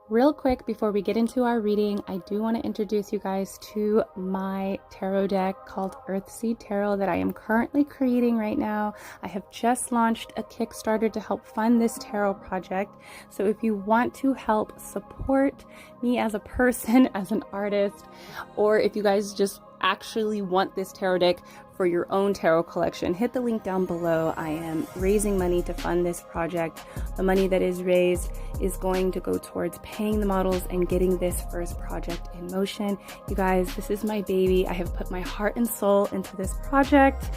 Real quick, before we get into our reading, I do want to introduce you guys to my tarot deck called EARTHSEED Tarot that I am currently creating right now. I have just launched a Kickstarter to help fund this tarot project. So if you want to help support me as a person, as an artist, or if you guys just actually want this tarot deck for your own tarot collection, hit the link down below. I am raising money to fund this project. The money that is raised is going to go towards paying the models and getting this first project in motion. You guys, this is my baby. I have put my heart and soul into this project,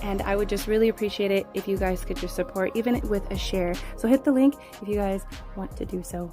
and I would just really appreciate it if you guys could just support, even with a share. So hit the link if you guys want to do so.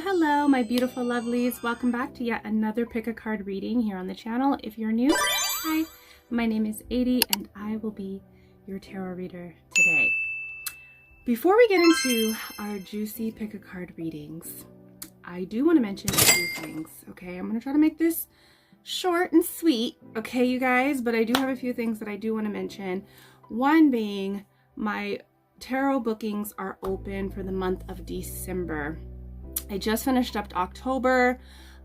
Hello, my beautiful lovelies. Welcome back to yet another pick a card reading here on the channel. If you're new, hi, my name is ADIE and I will be your tarot reader today. Before we get into our juicy pick a card readings, I do want to mention a few things, okay? I'm going to try to make this short and sweet, okay, you guys? But I do have a few things that I do want to mention. One being my tarot bookings are open for the month of December. I just finished up October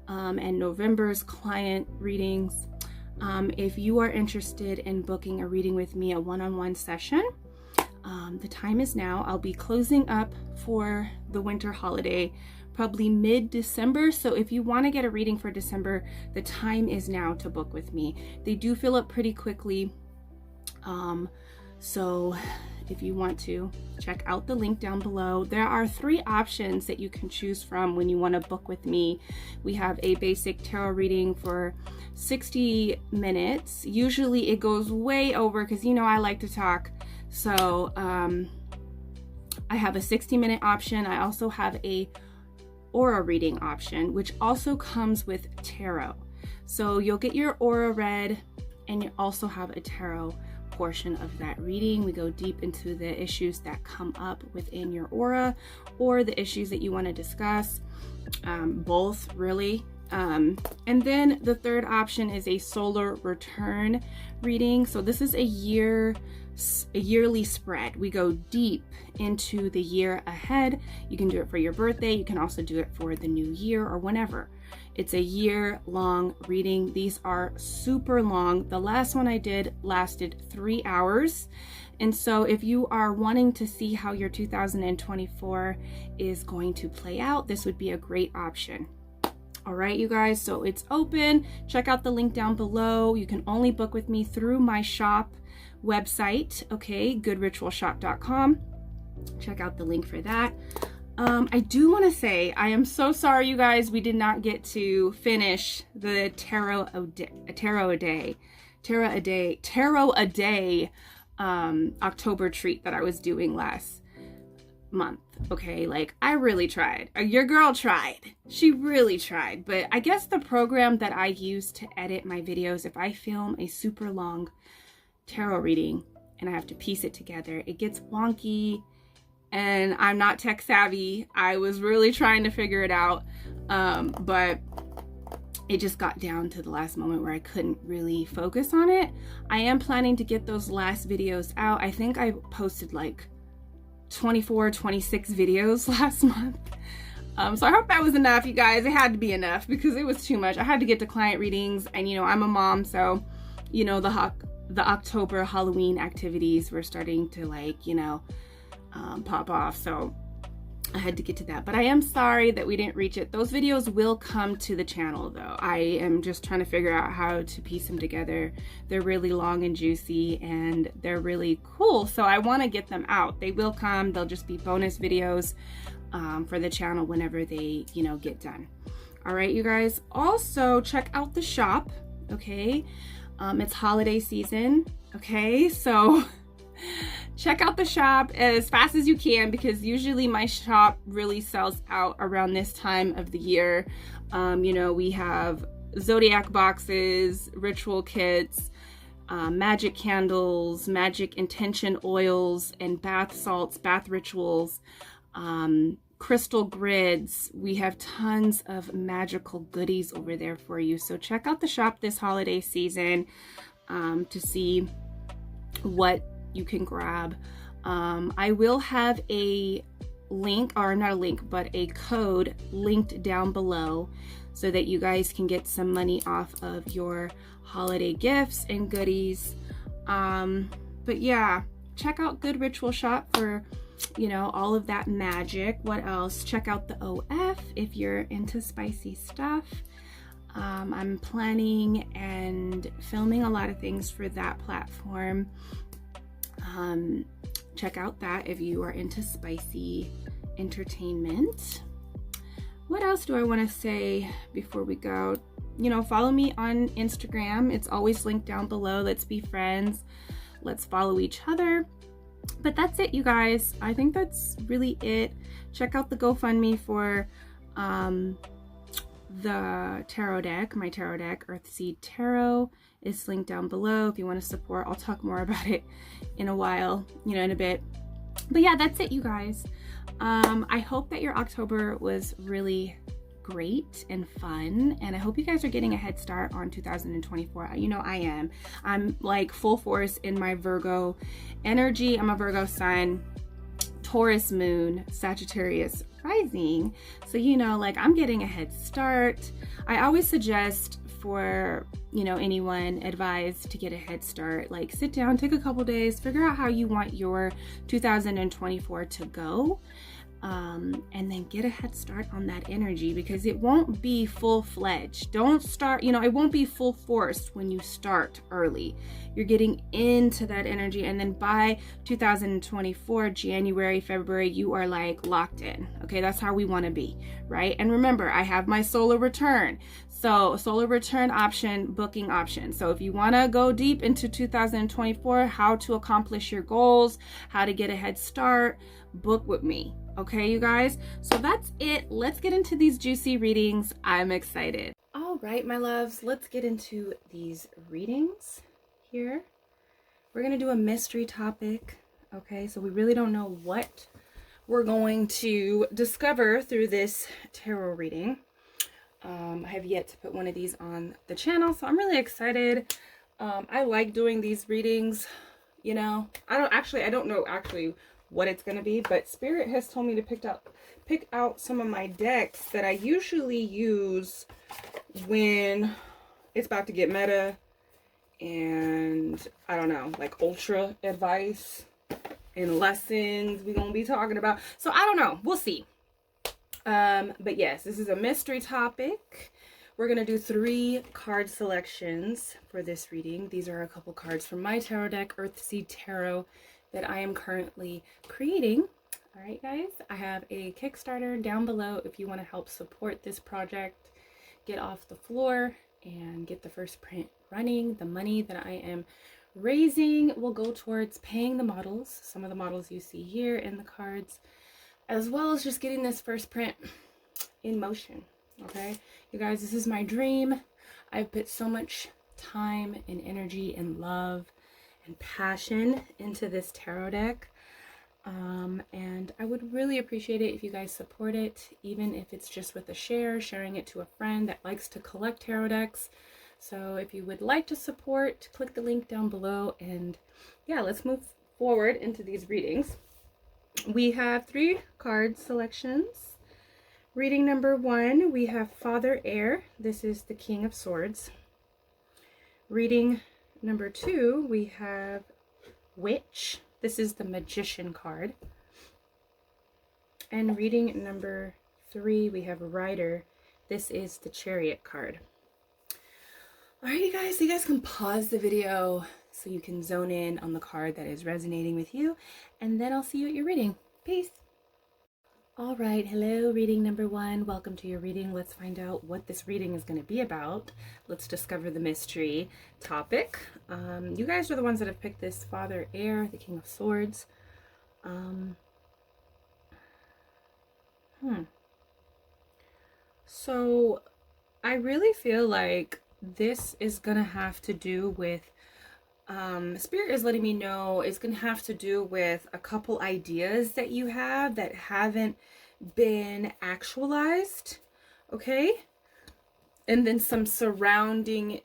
and November's client readings. If you are interested in booking a reading with me, a one-on-one session, the time is now. I'll be closing up for the winter holiday, probably mid-December. So if you want to get a reading for December, the time is now to book with me. They do fill up pretty quickly. So if you want to, check out the link down below. There are 3 options that you can choose from when you want to book with me. We have a basic tarot reading for 60 minutes. Usually it goes way over because, you know, I like to talk. So I have a 60-minute option. I also have a aura reading option, which also comes with tarot. So you'll get your aura read and you also have a tarot portion of that reading. We go deep into the issues that come up within your aura or the issues that you want to discuss, both really. And then the third option is a solar return reading. So this is a yearly spread. We go deep into the year ahead. You can do it for your birthday. You can also do it for the new year or whenever. It's a year-long reading. These are super long. The last one I did lasted 3 hours. And so if you are wanting to see how your 2024 is going to play out, this would be a great option. All right, you guys, so it's open. Check out the link down below. You can only book with me through my shop website, okay, goodritualshop.com. Check out the link for that. I do want to say, I am so sorry, you guys, we did not get to finish the tarot a day October treat that I was doing last month. Okay, like I really tried. Your girl tried. She really tried. But I guess the program that I use to edit my videos, if I film a super long tarot reading and I have to piece it together, it gets wonky. And I'm not tech savvy. I was really trying to figure it out, but it just got down to the last moment where I couldn't really focus on it. I am planning to get those last videos out. I think I posted like 24, 26 videos last month. So I hope that was enough, you guys. It had to be enough because it was too much. I had to get to client readings, and you know, I'm a mom, so you know, the October Halloween activities were starting to, like, you know, pop off, so I had to get to that. But I am sorry that we didn't reach it. Those videos will come to the channel though. I am just trying to figure out how to piece them together. They're really long and juicy and they're really cool, so I want to get them out. They will come. They'll just be bonus videos for the channel whenever they, you know, get done. All right, you guys, also check out the shop, okay? It's holiday season. Okay, so check out the shop as fast as you can, because usually my shop really sells out around this time of the year. You know, we have zodiac boxes, ritual kits, magic candles, magic intention oils, and bath salts, bath rituals, crystal grids. We have tons of magical goodies over there for you. So check out the shop this holiday season to see what you can grab. I will have a link, or not a link, but a code linked down below so that you guys can get some money off of your holiday gifts and goodies. But yeah, check out Good Ritual Shop for, you know, all of that magic. What else? Check out the OF if you're into spicy stuff. I'm planning and filming a lot of things for that platform. Check out that if you are into spicy entertainment. What else do I want to say before we go? You know, follow me on Instagram. It's always linked down below. Let's be friends. Let's follow each other. But that's it, you guys. I think that's really it. Check out the GoFundMe for the tarot deck, my tarot deck, EARTHSEED Tarot, is linked down below if you want to support. I'll talk more about it in a while, you know, in a bit. But yeah, that's it, you guys. I hope that your October was really great and fun, and I hope you guys are getting a head start on 2024. You know I am. I'm like full force in my Virgo energy. I'm a Virgo sun, Taurus moon, Sagittarius rising. So, you know, like I'm getting a head start. I always suggest for, you know, anyone advised to get a head start, like sit down, take a couple days, figure out how you want your 2024 to go. And then get a head start on that energy, because it won't be full-fledged. Don't start, you know, it won't be full force when you start early. You're getting into that energy, and then by 2024, January, February, you are like locked in. Okay, that's how we want to be, right? And remember, I have my solar return. So solar return option, booking option. So if you want to go deep into 2024, how to accomplish your goals, how to get a head start, book with me. Okay, you guys, so that's it. Let's get into these juicy readings. I'm excited. All right, my loves, let's get into these readings here. We're gonna do a mystery topic. Okay, so we really don't know what we're going to discover through this tarot reading. I have yet to put one of these on the channel, so I'm really excited. I like doing these readings. You know, I don't know what it's going to be, but Spirit has told me to pick out some of my decks that I usually use when it's about to get meta and I don't know, like ultra advice and lessons we're going to be talking about. So I don't know, we'll see. But yes, this is a mystery topic. We're going to do 3 card selections for this reading. These are a couple cards from my tarot deck, EARTHSEED Tarot, that I am currently creating. All right, guys, I have a Kickstarter down below if you want to help support this project, get off the floor, and get the first print running. The money that I am raising will go towards paying the models, some of the models you see here in the cards, as well as just getting this first print in motion. Okay, you guys, this is my dream. I've put so much time and energy and love and passion into this tarot deck, and I would really appreciate it if you guys support it, even if it's just with a sharing it to a friend that likes to collect tarot decks. So if you would like to support, click the link down below, and yeah, let's move forward into these readings. We have 3 card selections. Reading number 1, we have Father Air. This is the King of Swords. Reading number 2, we have Witch. This is the Magician card. And reading number 3, we have Rider. This is the Chariot card. Alright, you guys can pause the video so you can zone in on the card that is resonating with you, and then I'll see you at your reading. Peace. All right, hello, reading number one. Welcome to your reading. Let's find out what this reading is going to be about. Let's discover the mystery topic. You guys are the ones that have picked this. Father, Air, the King of Swords. So I really feel like this is going to have to do with Spirit is letting me know it's going to have to do with a couple ideas that you have that haven't been actualized, okay? And then some surrounding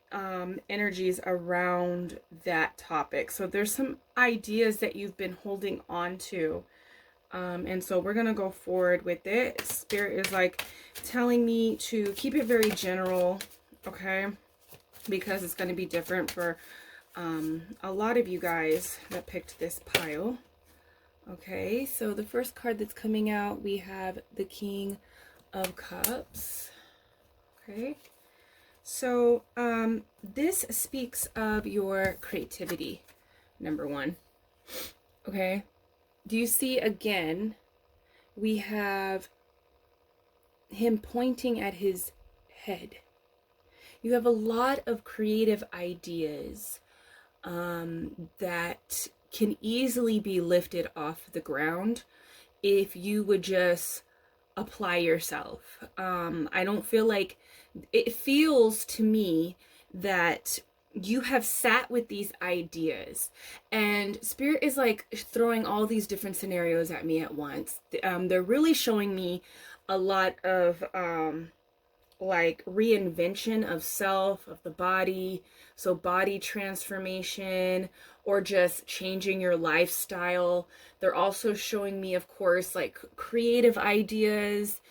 energies around that topic. So there's some ideas that you've been holding on to. And so we're going to go forward with it. Spirit is like telling me to keep it very general, okay? Because it's going to be different for a lot of you guys that picked this pile. Okay, so the first card that's coming out, we have the King of Cups. Okay, so this speaks of your creativity, number one. Okay, do you see again, we have him pointing at his head. You have a lot of creative ideas that can easily be lifted off the ground if you would just apply yourself. I don't feel like, it feels to me that you have sat with these ideas, and Spirit is like throwing all these different scenarios at me at once. They're really showing me a lot of like reinvention of self, of the body, so body transformation, or just changing your lifestyle. They're also showing me, of course, like creative ideas,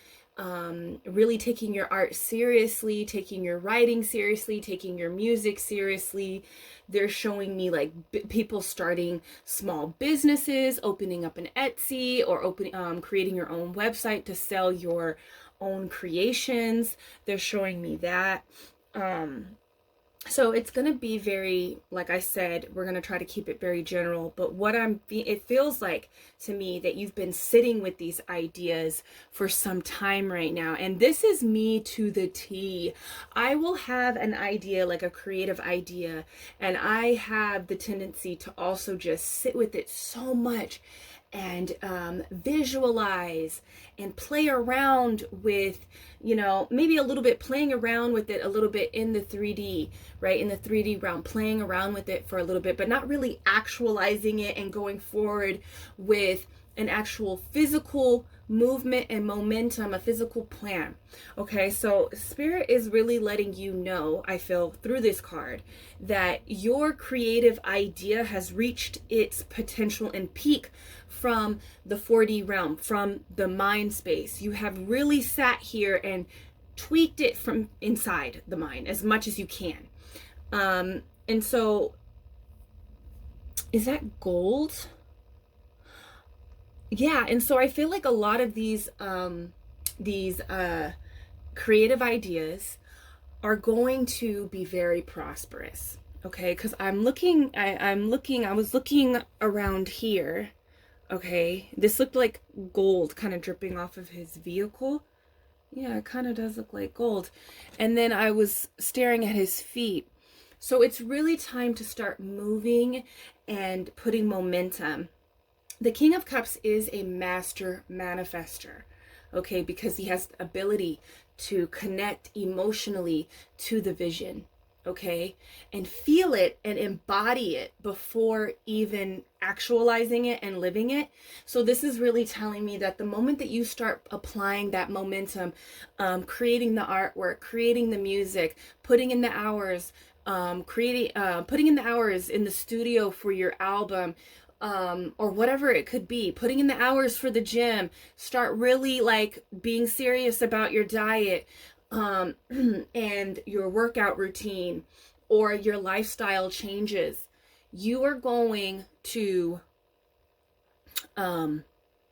really taking your art seriously, taking your writing seriously, taking your music seriously. They're showing me like people starting small businesses, opening up an Etsy, or creating your own website to sell your own creations. They're showing me that. So it's going to be very, like I said, we're going to try to keep it very general, but it feels like to me that you've been sitting with these ideas for some time right now. And this is me to the T. I will have an idea, like a creative idea, and I have the tendency to also just sit with it so much and visualize and play around with, you know, maybe a little bit playing around with it a little bit in the 3D, right? In the 3D realm, playing around with it for a little bit, but not really actualizing it and going forward with an actual physical movement and momentum, a physical plan. Okay, so Spirit is really letting you know, I feel through this card, that your creative idea has reached its potential and peak from the 4D realm, from the mind space. You have really sat here and tweaked it from inside the mind as much as you can. And so, is that gold? Yeah, and so I feel like a lot of these creative ideas are going to be very prosperous. Okay, because I was looking around here. Okay, this looked like gold kind of dripping off of his vehicle. Yeah, it kind of does look like gold. And then I was staring at his feet. So it's really time to start moving and putting momentum. The King of Cups is a master manifester, okay, because he has the ability to connect emotionally to the vision, okay, and feel it and embody it before even actualizing it and living it. So this is really telling me that the moment that you start applying that momentum, creating the artwork, creating the music, putting in the hours, putting in the hours in the studio for your album, or whatever it could be, putting in the hours for the gym, start really like being serious about your diet, and your workout routine, or your lifestyle changes, you are going to,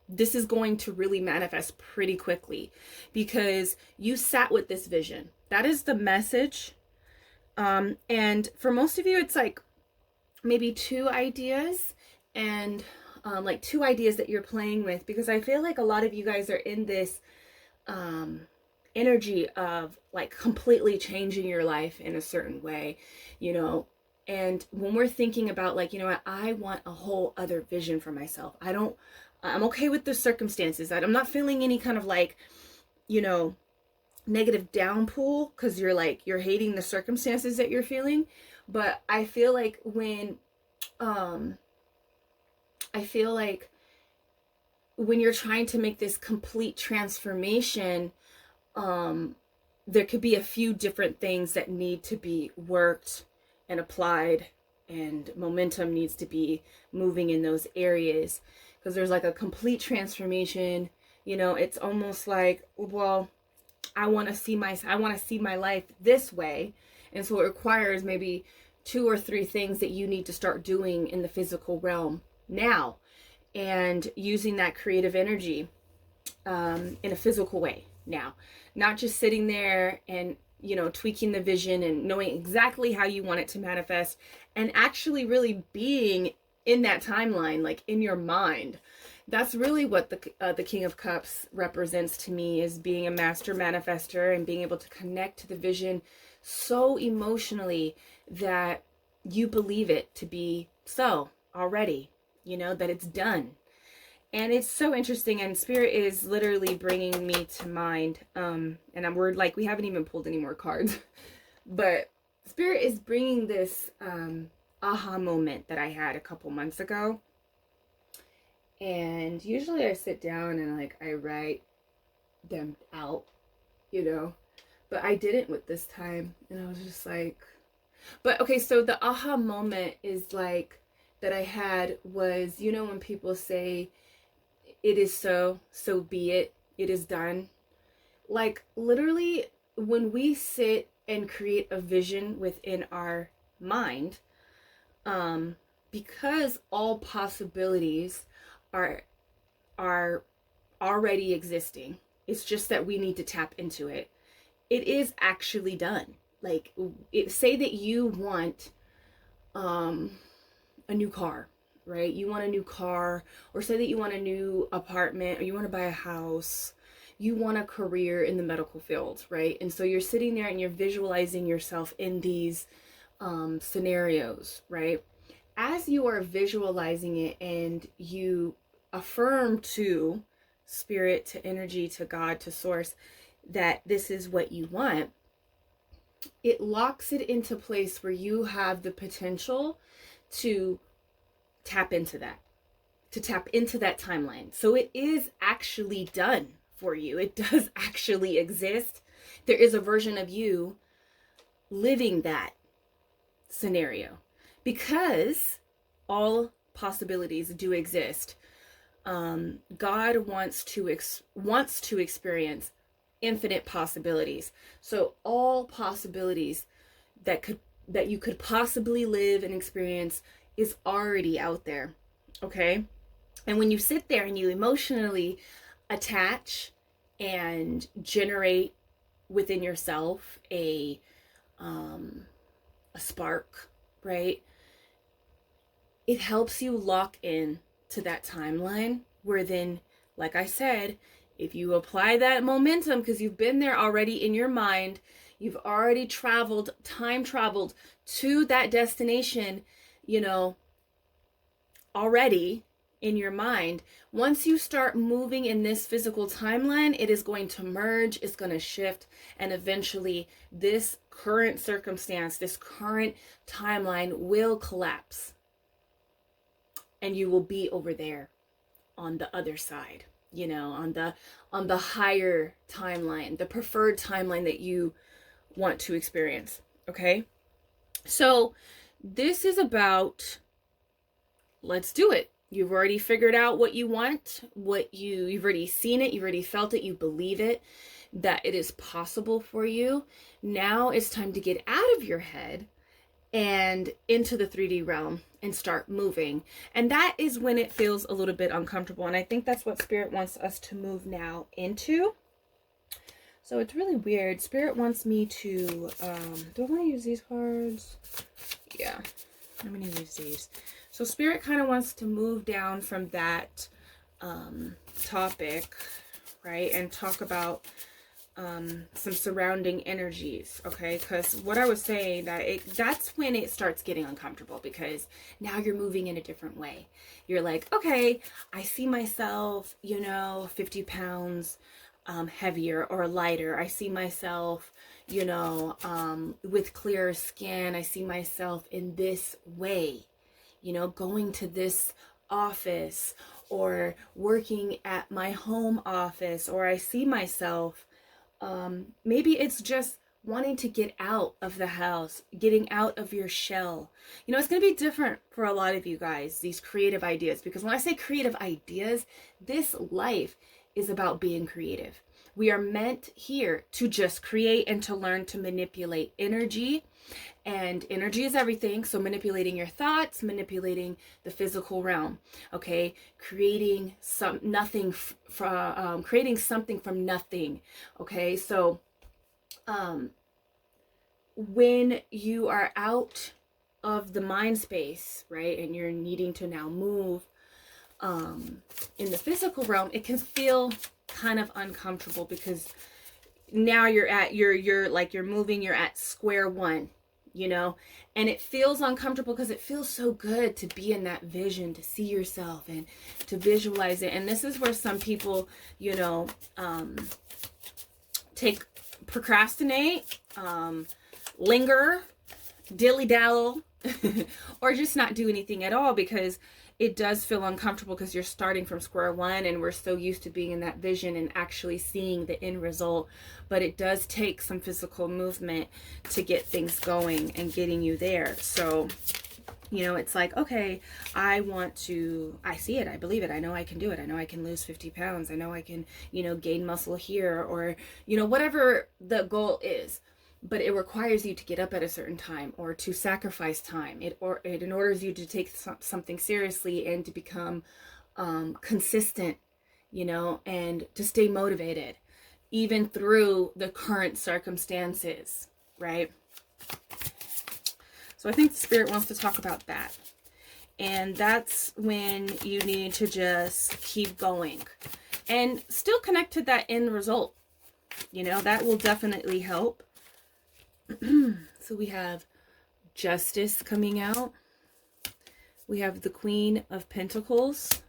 this is going to really manifest pretty quickly because you sat with this vision. That is the message. And for most of you, it's like maybe 2 ideas. And like 2 ideas that you're playing with, because I feel like a lot of you guys are in this energy of like completely changing your life in a certain way, you know. And when we're thinking about like, you know what, I want a whole other vision for myself. I'm okay with the circumstances. I'm not feeling any kind of like, you know, negative downpour because you're hating the circumstances that you're feeling. But I feel like when you're trying to make this complete transformation, there could be a few different things that need to be worked and applied, and momentum needs to be moving in those areas, because there's like a complete transformation. You know, it's almost like, well, I want to see my life this way, and so it requires maybe 2 or 3 things that you need to start doing in the physical realm now, and using that creative energy in a physical way now, not just sitting there and, you know, tweaking the vision and knowing exactly how you want it to manifest, and actually really being in that timeline, like in your mind. That's really what the King of Cups represents to me, is being a master manifester and being able to connect to the vision so emotionally that you believe it to be so already, you know, that it's done. And it's so interesting, and Spirit is literally bringing me to mind, and we're like, we haven't even pulled any more cards, but Spirit is bringing this aha moment that I had a couple months ago. And usually I sit down and like I write them out, you know, but I didn't with this time. And I was just like, but okay, so the aha moment is like that I had was, you know, when people say it is so be it, it is done. Like literally when we sit and create a vision within our mind, because all possibilities are already existing. It's just that we need to tap into it. It is actually done. Like, say that you want a new car, right? You want a new car, or say that you want a new apartment, or you want to buy a house. You want a career in the medical field, right? And so you're sitting there and you're visualizing yourself in these scenarios, right? As you are visualizing it and you affirm to Spirit, to energy, to God, to source, that this is what you want, it locks it into place where you have the potential to tap into that, timeline. So it is actually done for you. It does actually exist. There is a version of you living that scenario, because all possibilities do exist. God wants to experience infinite possibilities. So all possibilities that you could possibly live and experience is already out there. Okay? And when you sit there and you emotionally attach and generate within yourself a spark, right? It helps you lock in to that timeline, where then, like I said, if you apply that momentum, because you've been there already in your mind, you've already time traveled to that destination, you know, already in your mind. Once you start moving in this physical timeline, it is going to merge, it's going to shift, and eventually this current circumstance, this current timeline will collapse. And you will be over there on the other side, you know, on the higher timeline, the preferred timeline that you want to experience. Okay? So this is about, let's do it. You've already figured out what you want, you've already seen it, you've already felt it, you believe it, that it is possible for you. Now it's time to get out of your head and into the 3D realm and start moving. And that is when it feels a little bit uncomfortable. And I think that's what Spirit wants us to move now into. So it's really weird. Spirit wants me to, do I want to use these cards? Yeah, I'm going to use these. So Spirit kind of wants to move down from that topic, right, and talk about some surrounding energies, okay? Because what I was saying, that's when it starts getting uncomfortable, because now you're moving in a different way. You're like, okay, I see myself, 50 pounds heavier or lighter. I see myself, with clearer skin. I see myself in this way, going to this office or working at my home office, or I see myself, maybe it's just wanting to get out of the house, getting out of your shell. It's going to be different for a lot of you guys, these creative ideas, because when I say creative ideas, this life is about being creative. We are meant here to just create and to learn to manipulate energy. And energy is everything. So manipulating your thoughts, manipulating the physical realm, okay? Creating something from nothing, okay? So when you are out of the mind space, right, and you're needing to now move in the physical realm, it can feel kind of uncomfortable, because now you're moving, you're at square one, and it feels uncomfortable because it feels so good to be in that vision, to see yourself and to visualize it. And this is where some people, procrastinate, linger, dilly-dally, or just not do anything at all, because it does feel uncomfortable, because you're starting from square one, and we're so used to being in that vision and actually seeing the end result. But it does take some physical movement to get things going and getting you there. So, it's like, okay, I see it, I believe it, I know I can do it, I know I can lose 50 pounds, I know I can, gain muscle here, or, whatever the goal is. But it requires you to get up at a certain time, or to sacrifice time. It orders you to take something seriously and to become consistent, and to stay motivated, even through the current circumstances, right? So I think the Spirit wants to talk about that. And that's when you need to just keep going and still connect to that end result. That will definitely help. So we have Justice coming out. We have the Queen of Pentacles,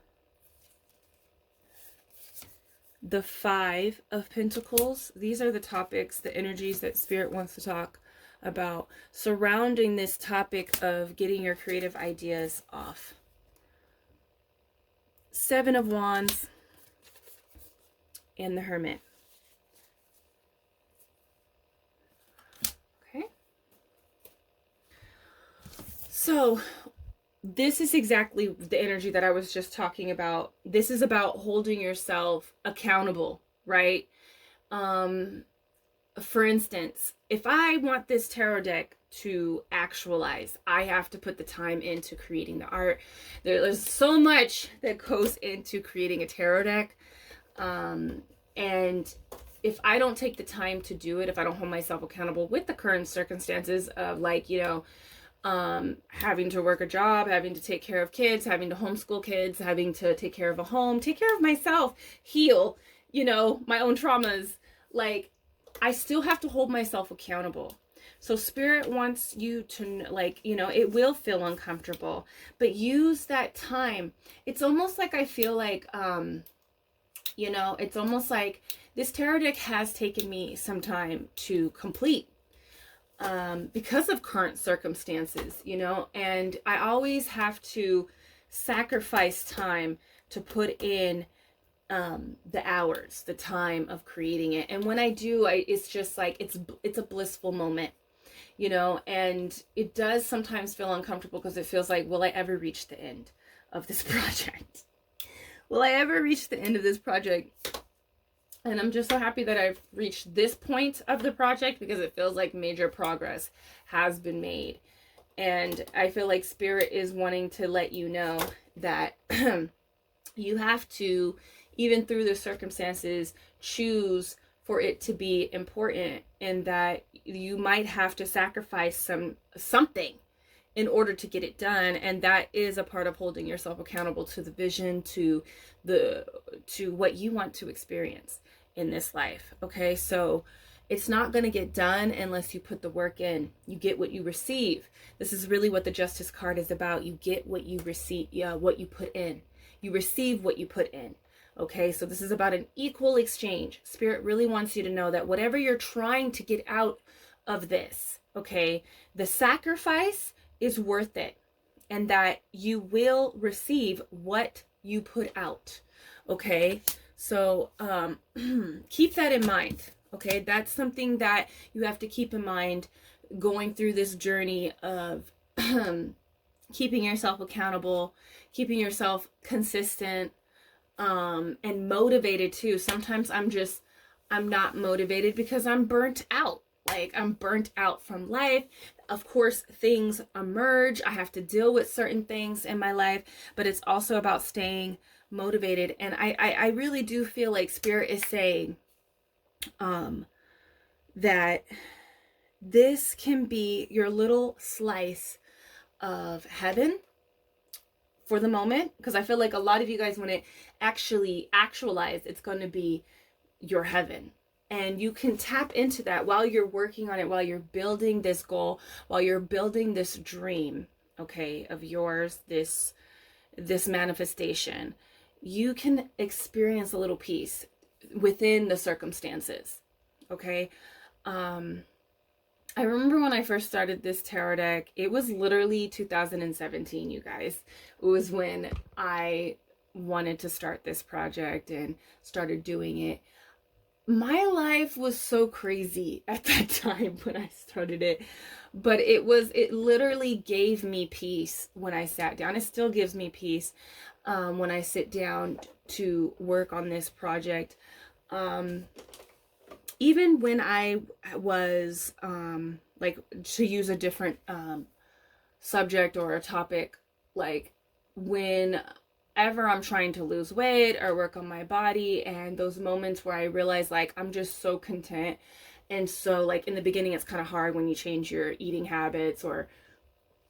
the Five of Pentacles. These are the topics, the energies that Spirit wants to talk about surrounding this topic of getting your creative ideas off. Seven of Wands and the Hermit. So this is exactly the energy that I was just talking about. This is about holding yourself accountable, right? For instance, if I want this tarot deck to actualize, I have to put the time into creating the art. There's so much that goes into creating a tarot deck. And if I don't take the time to do it, if I don't hold myself accountable with the current circumstances of, like, having to work a job, having to take care of kids, having to homeschool kids, having to take care of a home, take care of myself, heal, my own traumas, like, I still have to hold myself accountable. So Spirit wants you to, it will feel uncomfortable, but use that time. It's almost like, I feel like, it's almost like this tarot deck has taken me some time to complete. Because of current circumstances, and I always have to sacrifice time to put in the hours, the time of creating it. And when I do, it's just like, it's a blissful moment, and it does sometimes feel uncomfortable, because it feels like, will I ever reach the end of this project? Will I ever reach the end of this project? And I'm just so happy that I've reached this point of the project, because it feels like major progress has been made. And I feel like Spirit is wanting to let you know that you have to, even through the circumstances, choose for it to be important, and that you might have to sacrifice something in order to get it done. And that is a part of holding yourself accountable to the vision, to what you want to experience in this life. Okay, so it's not going to get done unless you put the work in. You get what you receive. This is really what the Justice card is about. You get what you receive, what you put in. You receive what you put in. Okay, so this is about an equal exchange. Spirit really wants you to know that whatever you're trying to get out of this, okay, the sacrifice is worth it, and that you will receive what you put out. Okay, so keep that in mind. Okay, that's something that you have to keep in mind going through this journey of keeping yourself accountable, keeping yourself consistent, and motivated too. Sometimes I'm not motivated because I'm burnt out. Like, I'm burnt out from life. Of course, things emerge. I have to deal with certain things in my life, but it's also about staying motivated. And I really do feel like Spirit is saying that this can be your little slice of heaven for the moment, because I feel like a lot of you guys, when it actually actualizes, it's going to be your heaven. And you can tap into that while you're working on it, while you're building this goal, while you're building this dream, okay, of yours, this manifestation. You can experience a little peace within the circumstances, okay? I remember when I first started this tarot deck, it was literally 2017, you guys. It was when I wanted to start this project and started doing it. My life was so crazy at that time when I started it, but it literally gave me peace when I sat down. It still gives me peace when I sit down to work on this project. Even when I was, like, to use a different subject or a topic, like whenever I'm trying to lose weight or work on my body, and those moments where I realize, like, I'm just so content. And so, like, in the beginning, it's kind of hard when you change your eating habits, or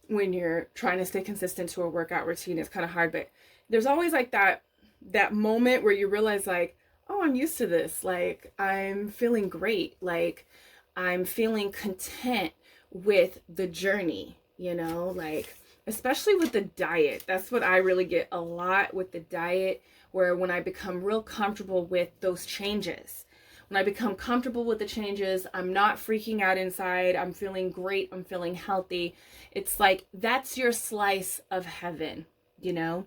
when you're trying to stay consistent to a workout routine, it's kind of hard. But there's always like that moment where you realize, like, oh, I'm used to this. Like, I'm feeling great. Like, I'm feeling content with the journey, you know, like, especially with the diet. That's what I really get a lot with the diet, where when I become real comfortable with those changes, when I become comfortable with the changes, I'm not freaking out inside. I'm feeling great. I'm feeling healthy. It's like, that's your slice of heaven, you know?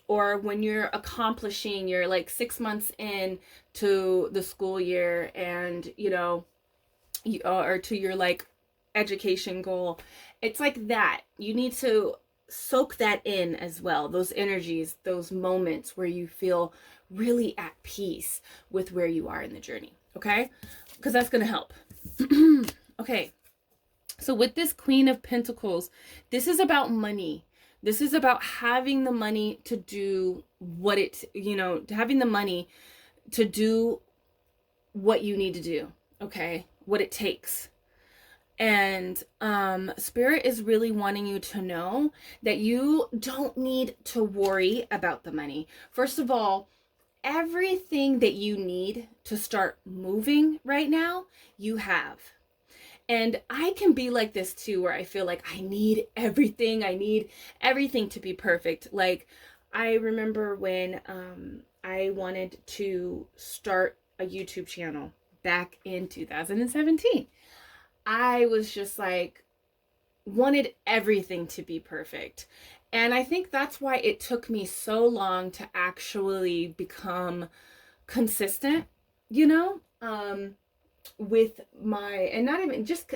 Or when you're accomplishing, you're like 6 months in to the school year, and, you know, or to your, like, education goal. It's like that. You need to soak that in as well. Those energies, those moments where you feel really at peace with where you are in the journey. Okay? Because that's going to help. Okay. So with this Queen of Pentacles, this is about money. This is about having the money to do what it, you know, having the money to do what you need to do, okay? What it takes. And Spirit is really wanting you to know that you don't need to worry about the money. First of all, everything that you need to start moving right now, you have. And I can be like this too, where I feel like I need everything. I need everything to be perfect. Like, I remember when I wanted to start a YouTube channel back in 2017. I was just like, wanted everything to be perfect. And I think that's why it took me so long to actually become consistent, you know? With my, and not even just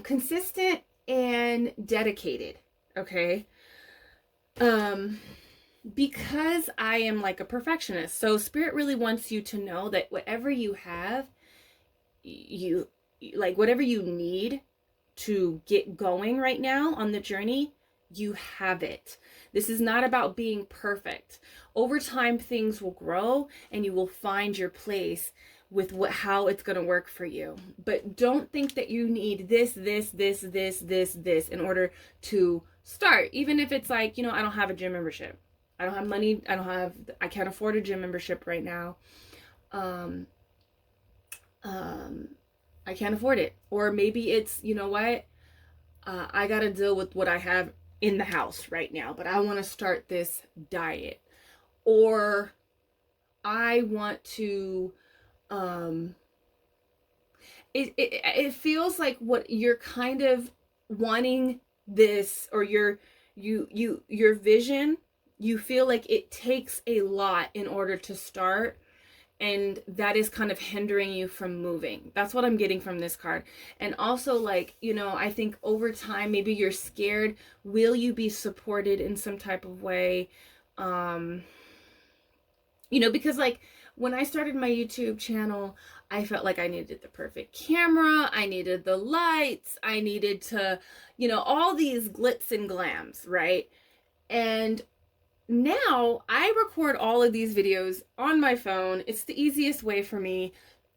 consistent and dedicated, okay? Because I am like a perfectionist. So Spirit really wants you to know that whatever you have, you, like, whatever you need to get going right now on the journey, you have it. This is not about being perfect. Over time, things will grow and you will find your place with how it's going to work for you. But don't think that you need this in order to start. Even if it's like, you know, I don't have a gym membership. I don't have money. I can't afford a gym membership right now. I can't afford it. Or maybe it's, you know what? I got to deal with what I have in the house right now, but I want to start this diet. Or I want to, it feels like what you're kind of wanting this, or your vision, you feel like it takes a lot in order to start, and that is kind of hindering you from moving. That's what I'm getting from this card. And also, like, you know, I think over time, maybe you're scared. Will you be supported in some type of way? You know, because like when I started my YouTube channel, I felt like I needed the perfect camera. I needed the lights. I needed to, you know, all these glitz and glams, right? And now I record all of these videos on my phone. It's the easiest way for me.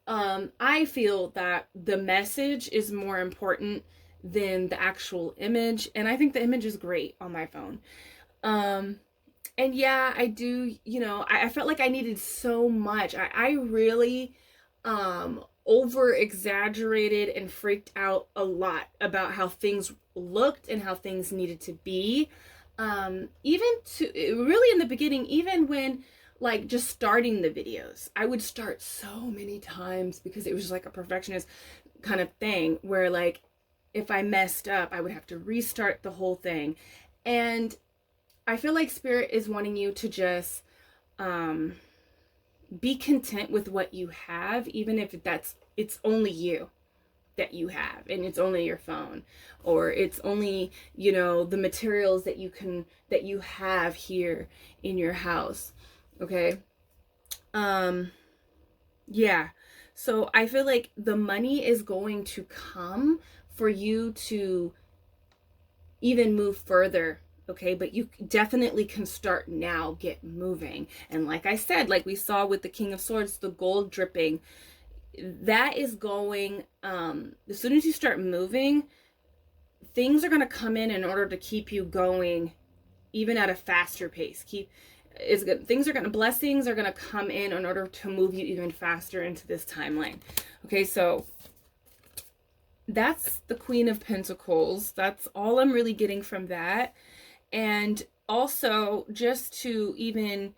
I feel that the message is more important than the actual image. And I think the image is great on my phone. And yeah, I do, you know, I felt like I needed so much. I really over exaggerated and freaked out a lot about how things looked and how things needed to be. Even to really in the beginning, even when like just starting the videos, I would start so many times because it was just like a perfectionist kind of thing where like if I messed up, I would have to restart the whole thing. And I feel like Spirit is wanting you to just be content with what you have, even if it's only you that you have, and it's only your phone, or it's only, you know, the materials that you have here in your house. Okay. Yeah. So I feel like the money is going to come for you to even move further. Okay, but you definitely can start now, get moving. And like I said, like we saw with the King of Swords, the gold dripping, that is going, as soon as you start moving, things are going to come in order to keep you going even at a faster pace. Blessings are going to come in order to move you even faster into this timeline. Okay, so that's the Queen of Pentacles. That's all I'm really getting from that. And also, just to even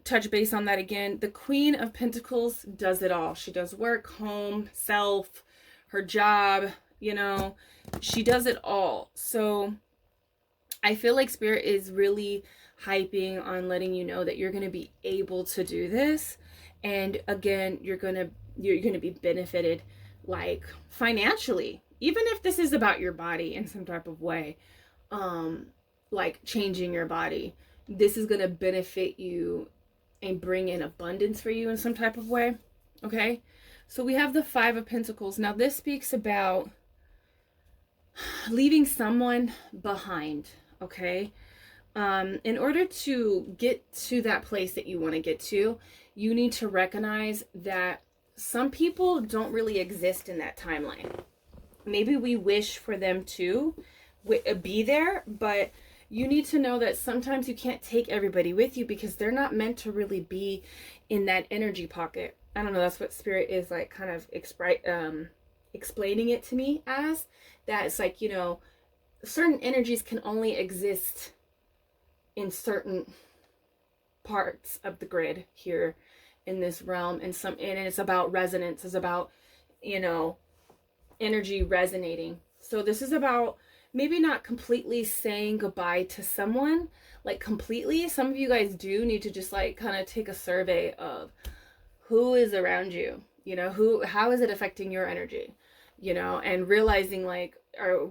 touch base on that again, the Queen of Pentacles does it all. She does work, home, self, her job, you know, she does it all. So I feel like Spirit is really hyping on letting you know that you're going to be able to do this. And again, you're going to be benefited, like financially, even if this is about your body in some type of way. Like changing your body, this is going to benefit you and bring in abundance for you in some type of way. Okay, so we have the Five of Pentacles. Now this speaks about leaving someone behind. Okay, in order to get to that place that you want to get to, you need to recognize that some people don't really exist in that timeline. Maybe we wish for them to be there, but you need to know that sometimes you can't take everybody with you because they're not meant to really be in that energy pocket. I don't know, that's what Spirit is like kind of explaining it to me as. That it's like, you know, certain energies can only exist in certain parts of the grid here in this realm, and it's about resonance. It's about, you know, energy resonating. So this is about maybe not completely saying goodbye to someone, like completely. Some of you guys do need to just like kind of take a survey of who is around you, you know, how is it affecting your energy, you know, and realizing like, or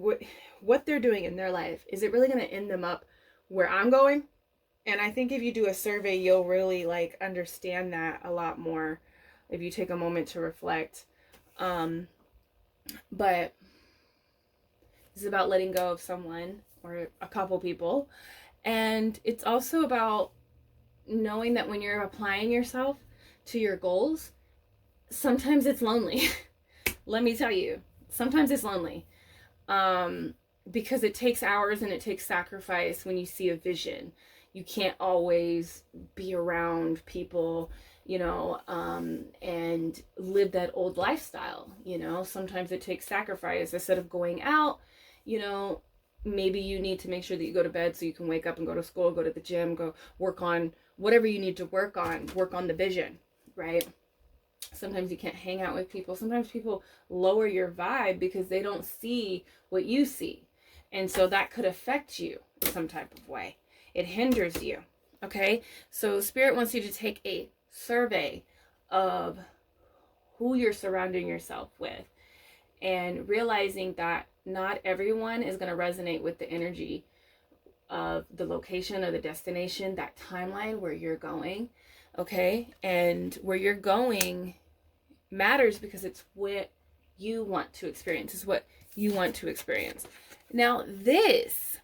what they're doing in their life. Is it really going to end them up where I'm going? And I think if you do a survey, you'll really like understand that a lot more if you take a moment to reflect. But it's about letting go of someone or a couple people. And it's also about knowing that when you're applying yourself to your goals, sometimes it's lonely. Let me tell you, sometimes it's lonely. Because it takes hours and it takes sacrifice when you see a vision. You can't always be around people, you know, and live that old lifestyle, you know. Sometimes it takes sacrifice. Instead of going out, you know, maybe you need to make sure that you go to bed so you can wake up and go to school, go to the gym, go work on whatever you need to work on the vision, right? Sometimes you can't hang out with people. Sometimes people lower your vibe because they don't see what you see. And so that could affect you in some type of way. It hinders you. Okay? So Spirit wants you to take a survey of who you're surrounding yourself with, and realizing that not everyone is going to resonate with the energy of the location or the destination, that timeline where you're going. Okay? And where you're going matters because it's what you want to experience. It's what you want to experience. Now this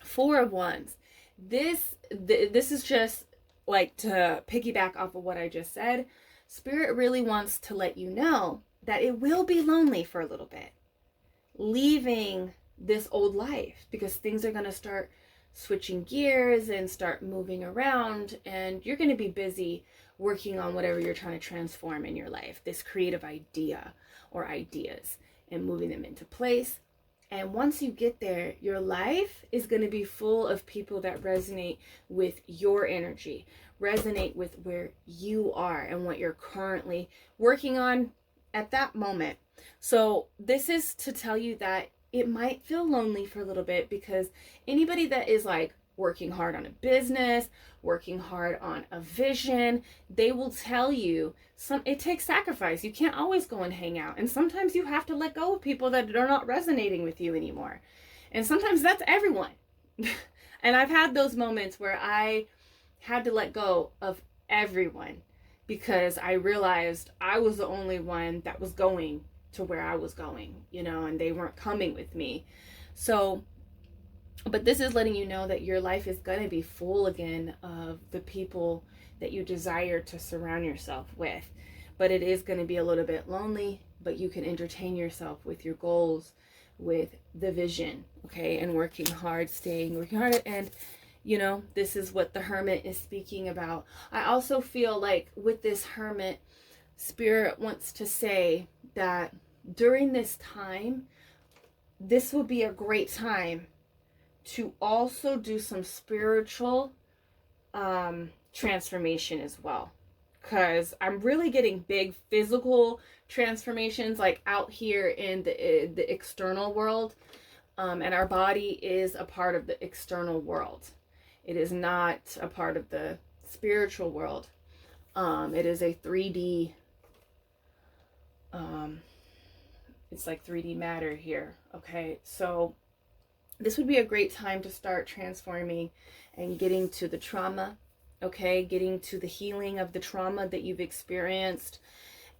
Four of Wands, this is just like to piggyback off of what I just said. Spirit really wants to let you know that it will be lonely for a little bit, leaving this old life, because things are going to start switching gears and start moving around, and you're going to be busy working on whatever you're trying to transform in your life, this creative idea or ideas, and moving them into place. And once you get there, your life is going to be full of people that resonate with your energy, resonate with where you are and what you're currently working on at that moment. So this is to tell you that it might feel lonely for a little bit, because anybody that is like working hard on a business, working hard on a vision, they will tell you it takes sacrifice. You can't always go and hang out. And sometimes you have to let go of people that are not resonating with you anymore. And sometimes that's everyone. And I've had those moments where I had to let go of everyone because I realized I was the only one that was going to where I was going, you know, and they weren't coming with me. So, but this is letting you know that your life is going to be full again of the people that you desire to surround yourself with. But it is going to be a little bit lonely, but you can entertain yourself with your goals, with the vision, okay, and working hard, working hard. And, you know, this is what the Hermit is speaking about. I also feel like with this Hermit, Spirit wants to say that during this time, this will be a great time to also do some spiritual transformation as well, because I'm really getting big physical transformations like out here in the external world, and our body is a part of the external world. It is not a part of the spiritual world. It is a 3D it's like 3D matter here. Okay, so this would be a great time to start transforming and getting to the trauma, okay, getting to the healing of the trauma that you've experienced,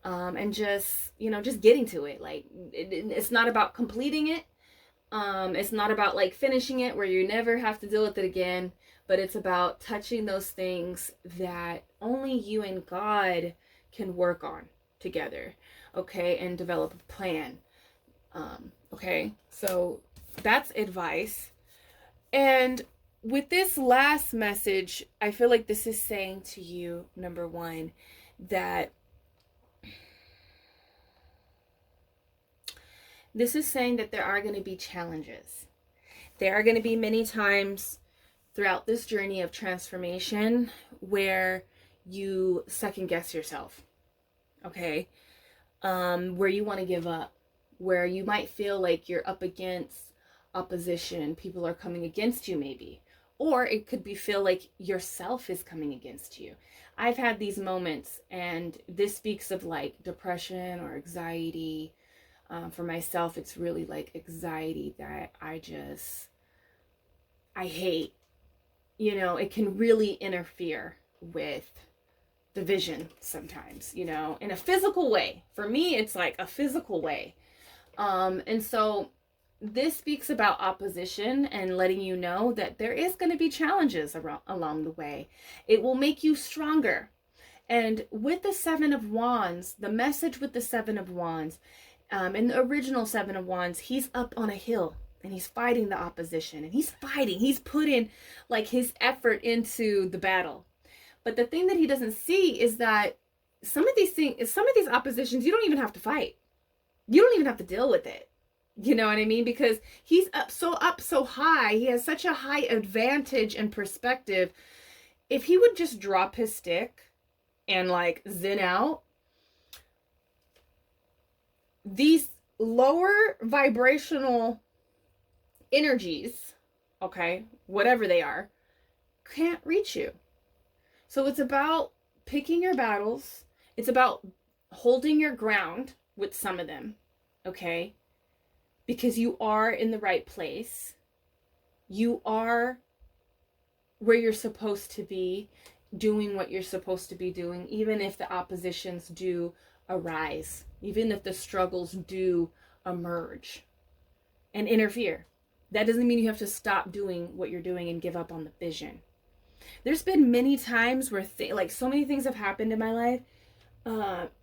and just, you know, just getting to it. Like, it's not about completing it. It's not about like finishing it where you never have to deal with it again, but it's about touching those things that only you and God can work on together, okay, and develop a plan. Okay, so that's advice. And with this last message, I feel like this is saying to you, number one, that this is saying that there are going to be challenges. There are going to be many times throughout this journey of transformation where you second guess yourself, okay? Where you want to give up, where you might feel like you're up against opposition, people are coming against you maybe, or it could be feel like yourself is coming against you. I've had these moments, and this speaks of like depression or anxiety. For myself, it's really like anxiety that I hate. You know, it can really interfere with the vision sometimes, you know, in a physical way. For me, it's like a physical way. And so this speaks about opposition and letting you know that there is going to be challenges along the way. It will make you stronger. And with the Seven of Wands, the message with the Seven of Wands, in the original Seven of Wands, he's up on a hill and he's fighting the opposition, and he's fighting. He's putting like his effort into the battle. But the thing that he doesn't see is that some of these things, some of these oppositions, you don't even have to fight. You don't even have to deal with it. You know what I mean? Because he's up so high. He has such a high advantage and perspective. If he would just drop his stick and like zen out, these lower vibrational energies, okay, whatever they are, can't reach you. So it's about picking your battles. It's about holding your ground with some of them, okay? Because you are in the right place. You are where you're supposed to be, doing what you're supposed to be doing, even if the oppositions do arise, even if the struggles do emerge and interfere. That doesn't mean you have to stop doing what you're doing and give up on the vision. There's been many times where like so many things have happened in my life.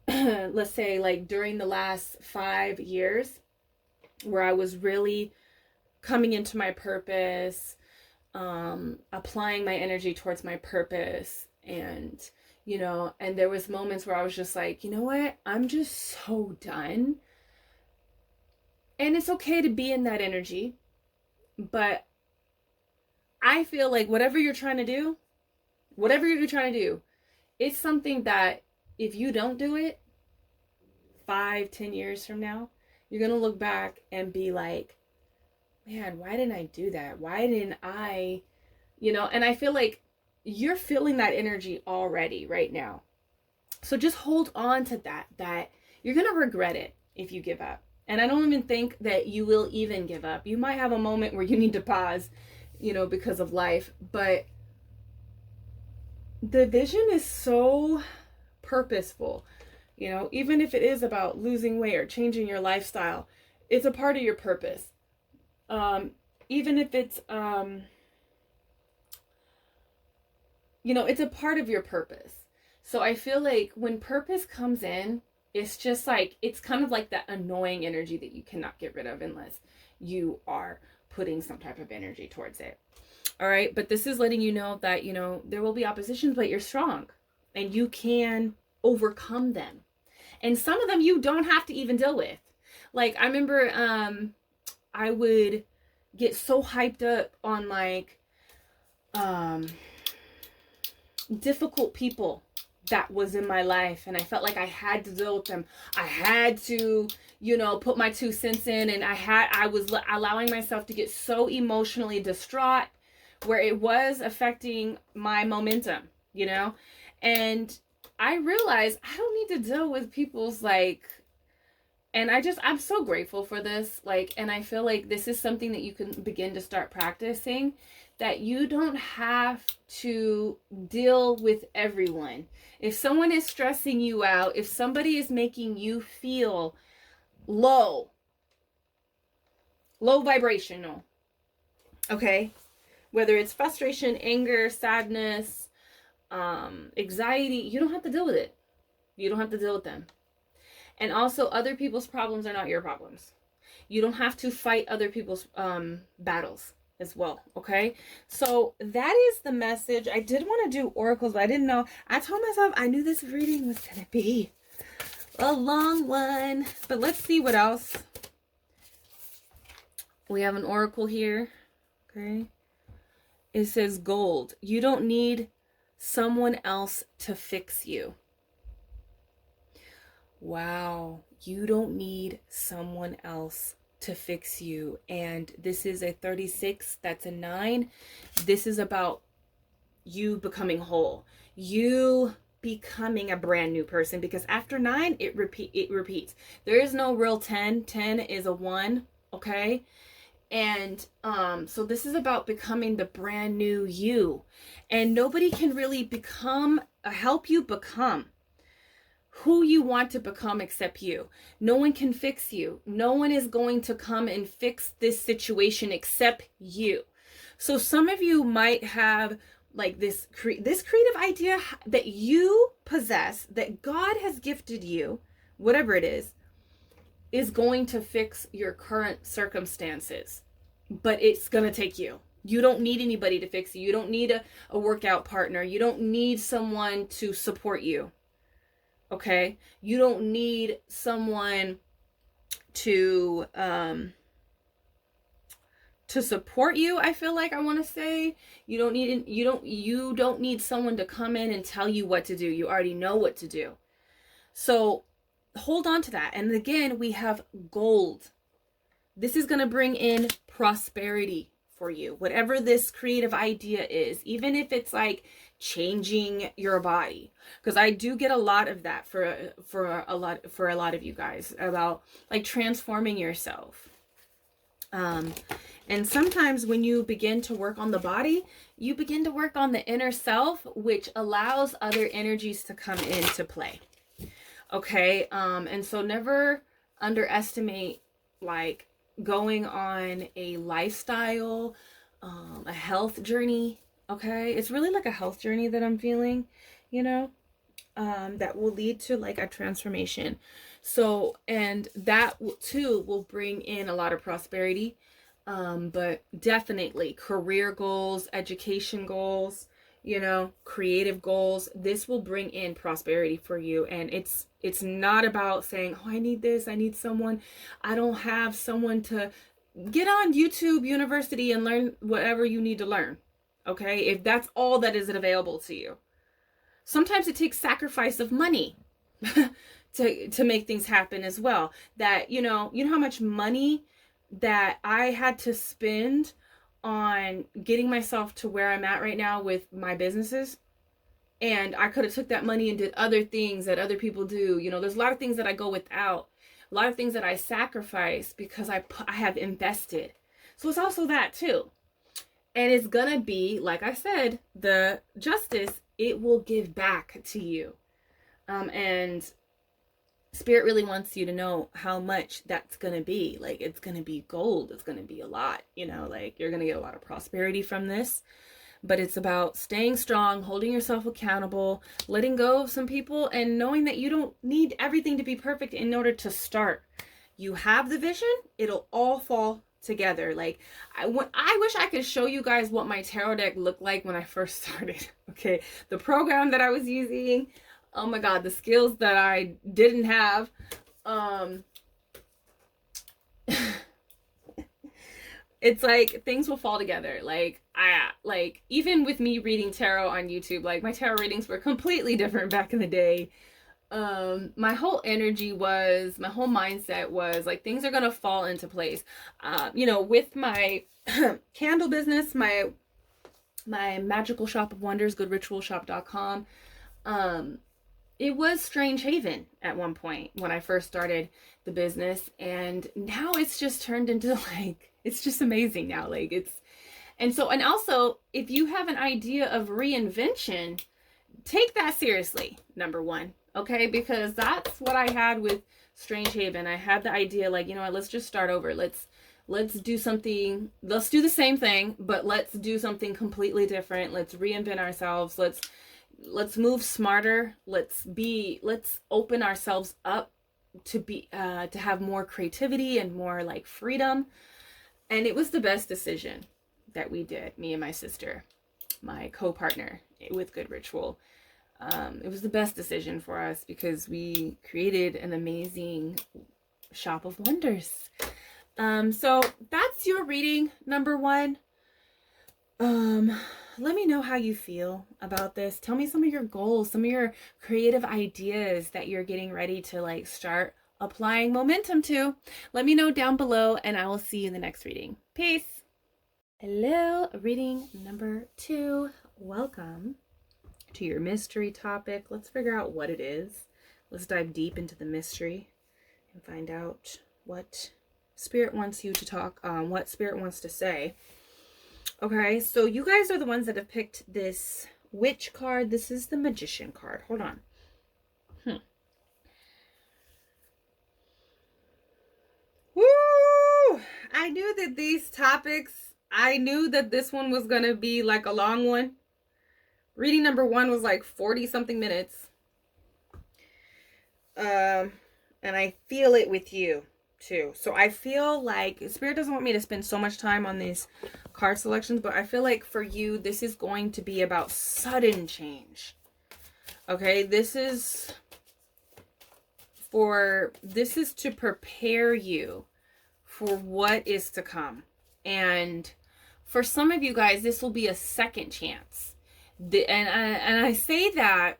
Let's say like during the last 5 years, where I was really coming into my purpose, applying my energy towards my purpose, and you know, and there was moments where I was just like, you know what, I'm just so done. And it's okay to be in that energy, but I feel like whatever you're trying to do, it's something that if you don't do it 5-10 years from now, you're going to look back and be like, man, why didn't I do that? Why didn't I, you know? And I feel like you're feeling that energy already right now. So just hold on to that you're going to regret it if you give up. And I don't even think that you will even give up. You might have a moment where you need to pause, you know, because of life. But the vision is so purposeful. You know, even if it is about losing weight or changing your lifestyle, it's a part of your purpose. Even if it's, you know, it's a part of your purpose. So I feel like when purpose comes in, it's just like, it's kind of like that annoying energy that you cannot get rid of unless you are putting some type of energy towards it. All right. But this is letting you know that, you know, there will be oppositions, but you're strong and you can overcome them. And some of them you don't have to even deal with. Like, I remember I would get so hyped up on like difficult people that was in my life, and I felt like I had to deal with them. I had to, you know, put my 2 cents in, and I was allowing myself to get so emotionally distraught where it was affecting my momentum, you know? And I realized I don't need to deal with people's like, and I'm so grateful for this. Like, and I feel like this is something that you can begin to start practicing, that you don't have to deal with everyone. If someone is stressing you out, if somebody is making you feel low vibrational, okay? Whether it's frustration, anger, sadness, anxiety, you don't have to deal with it. You don't have to deal with them. And also, other people's problems are not your problems. You don't have to fight other people's battles as well, okay? So that is the message. I did want to do oracles, but I didn't know. I told myself I knew this reading was going to be a long one. But let's see what else. We have an oracle here, okay? It says gold. You don't need someone else to fix you. Wow. You don't need someone else to fix you. And this is a 36. That's a 9. This is about you becoming whole. You becoming a brand new person. Because after 9, it repeats. There is no real 10. 10 is a 1. Okay? And so this is about becoming the brand new you. And nobody can really help you become who you want to become except you. No one can fix you. No one is going to come and fix this situation except you. So some of you might have like this creative idea that you possess, that God has gifted you, whatever it is going to fix your current circumstances. But it's going to take you. You don't need anybody to fix you. You don't need a workout partner. You don't need someone to support you. Okay? You don't need someone to support you. I feel like I want to say you don't need someone to come in and tell you what to do. You already know what to do. So hold on to that. And again, we have gold. This is going to bring in prosperity for you. Whatever this creative idea is, even if it's like changing your body, because I do get a lot of that for a lot of you guys about like transforming yourself. And sometimes when you begin to work on the body, you begin to work on the inner self, which allows other energies to come into play. Okay. And so never underestimate like going on a lifestyle, a health journey. Okay. It's really like a health journey that I'm feeling, you know, that will lead to like a transformation. So, and that too will bring in a lot of prosperity. But definitely career goals, education goals, you know, creative goals. This will bring in prosperity for you. And it's not about saying, oh, I need this, I need someone. I don't have someone to get on YouTube University and learn whatever you need to learn. Okay. If that's all that is available to you. Sometimes it takes sacrifice of money to make things happen as well. That, you know how much money that I had to spend on getting myself to where I'm at right now with my businesses. And I could have took that money and did other things that other people do. You know, there's a lot of things that I go without, a lot of things that I sacrifice because I have invested. So it's also that too. And it's gonna be, like I said, the justice, it will give back to you. And Spirit really wants you to know how much that's going to be. Like, it's going to be gold. It's going to be a lot, you know, like you're going to get a lot of prosperity from this. But it's about staying strong, holding yourself accountable, letting go of some people, and knowing that you don't need everything to be perfect in order to start. You have the vision, it'll all fall together. Like, I wish I could show you guys what my tarot deck looked like when I first started. Okay, the program that I was using, oh my God, the skills that I didn't have. It's like things will fall together. Like even with me reading tarot on YouTube, like my tarot readings were completely different back in the day. My whole mindset was like things are gonna fall into place. You know, with my candle business, my magical shop of wonders, goodritualshop.com. It was Strange Haven at one point when I first started the business, and now it's just turned into like, it's just amazing now. Like and also if you have an idea of reinvention, take that seriously, number one. Okay. Because that's what I had with Strange Haven. I had the idea like, you know what, let's just start over. Let's do something. Let's do the same thing, but let's do something completely different. Let's reinvent ourselves. Let's move smarter. Let's open ourselves up to have more creativity and more like freedom. And it was the best decision that we did, me and my sister, my co-partner with Good Ritual. It was the best decision for us because we created an amazing shop of wonders. So that's your reading, number one. Let me know how you feel about this. Tell me some of your goals, some of your creative ideas that you're getting ready to like start applying momentum to. Let me know down below, and I will see you in the next reading. Peace. Hello, reading number 2. Welcome to your mystery topic. Let's figure out what it is. Let's dive deep into the mystery and find out what Spirit wants you to talk on, what Spirit wants to say. Okay, so you guys are the ones that have picked this Witch card. This is the Magician card. Hold on. Woo! I knew that these topics, I knew that this one was going to be like a long one. Reading number 1 was like 40 something minutes. And I feel it with you too. So I feel like Spirit doesn't want me to spend so much time on these card selections, but I feel like for you, this is going to be about sudden change. Okay, this is to prepare you for what is to come. And for some of you guys, this will be a second chance. And I say that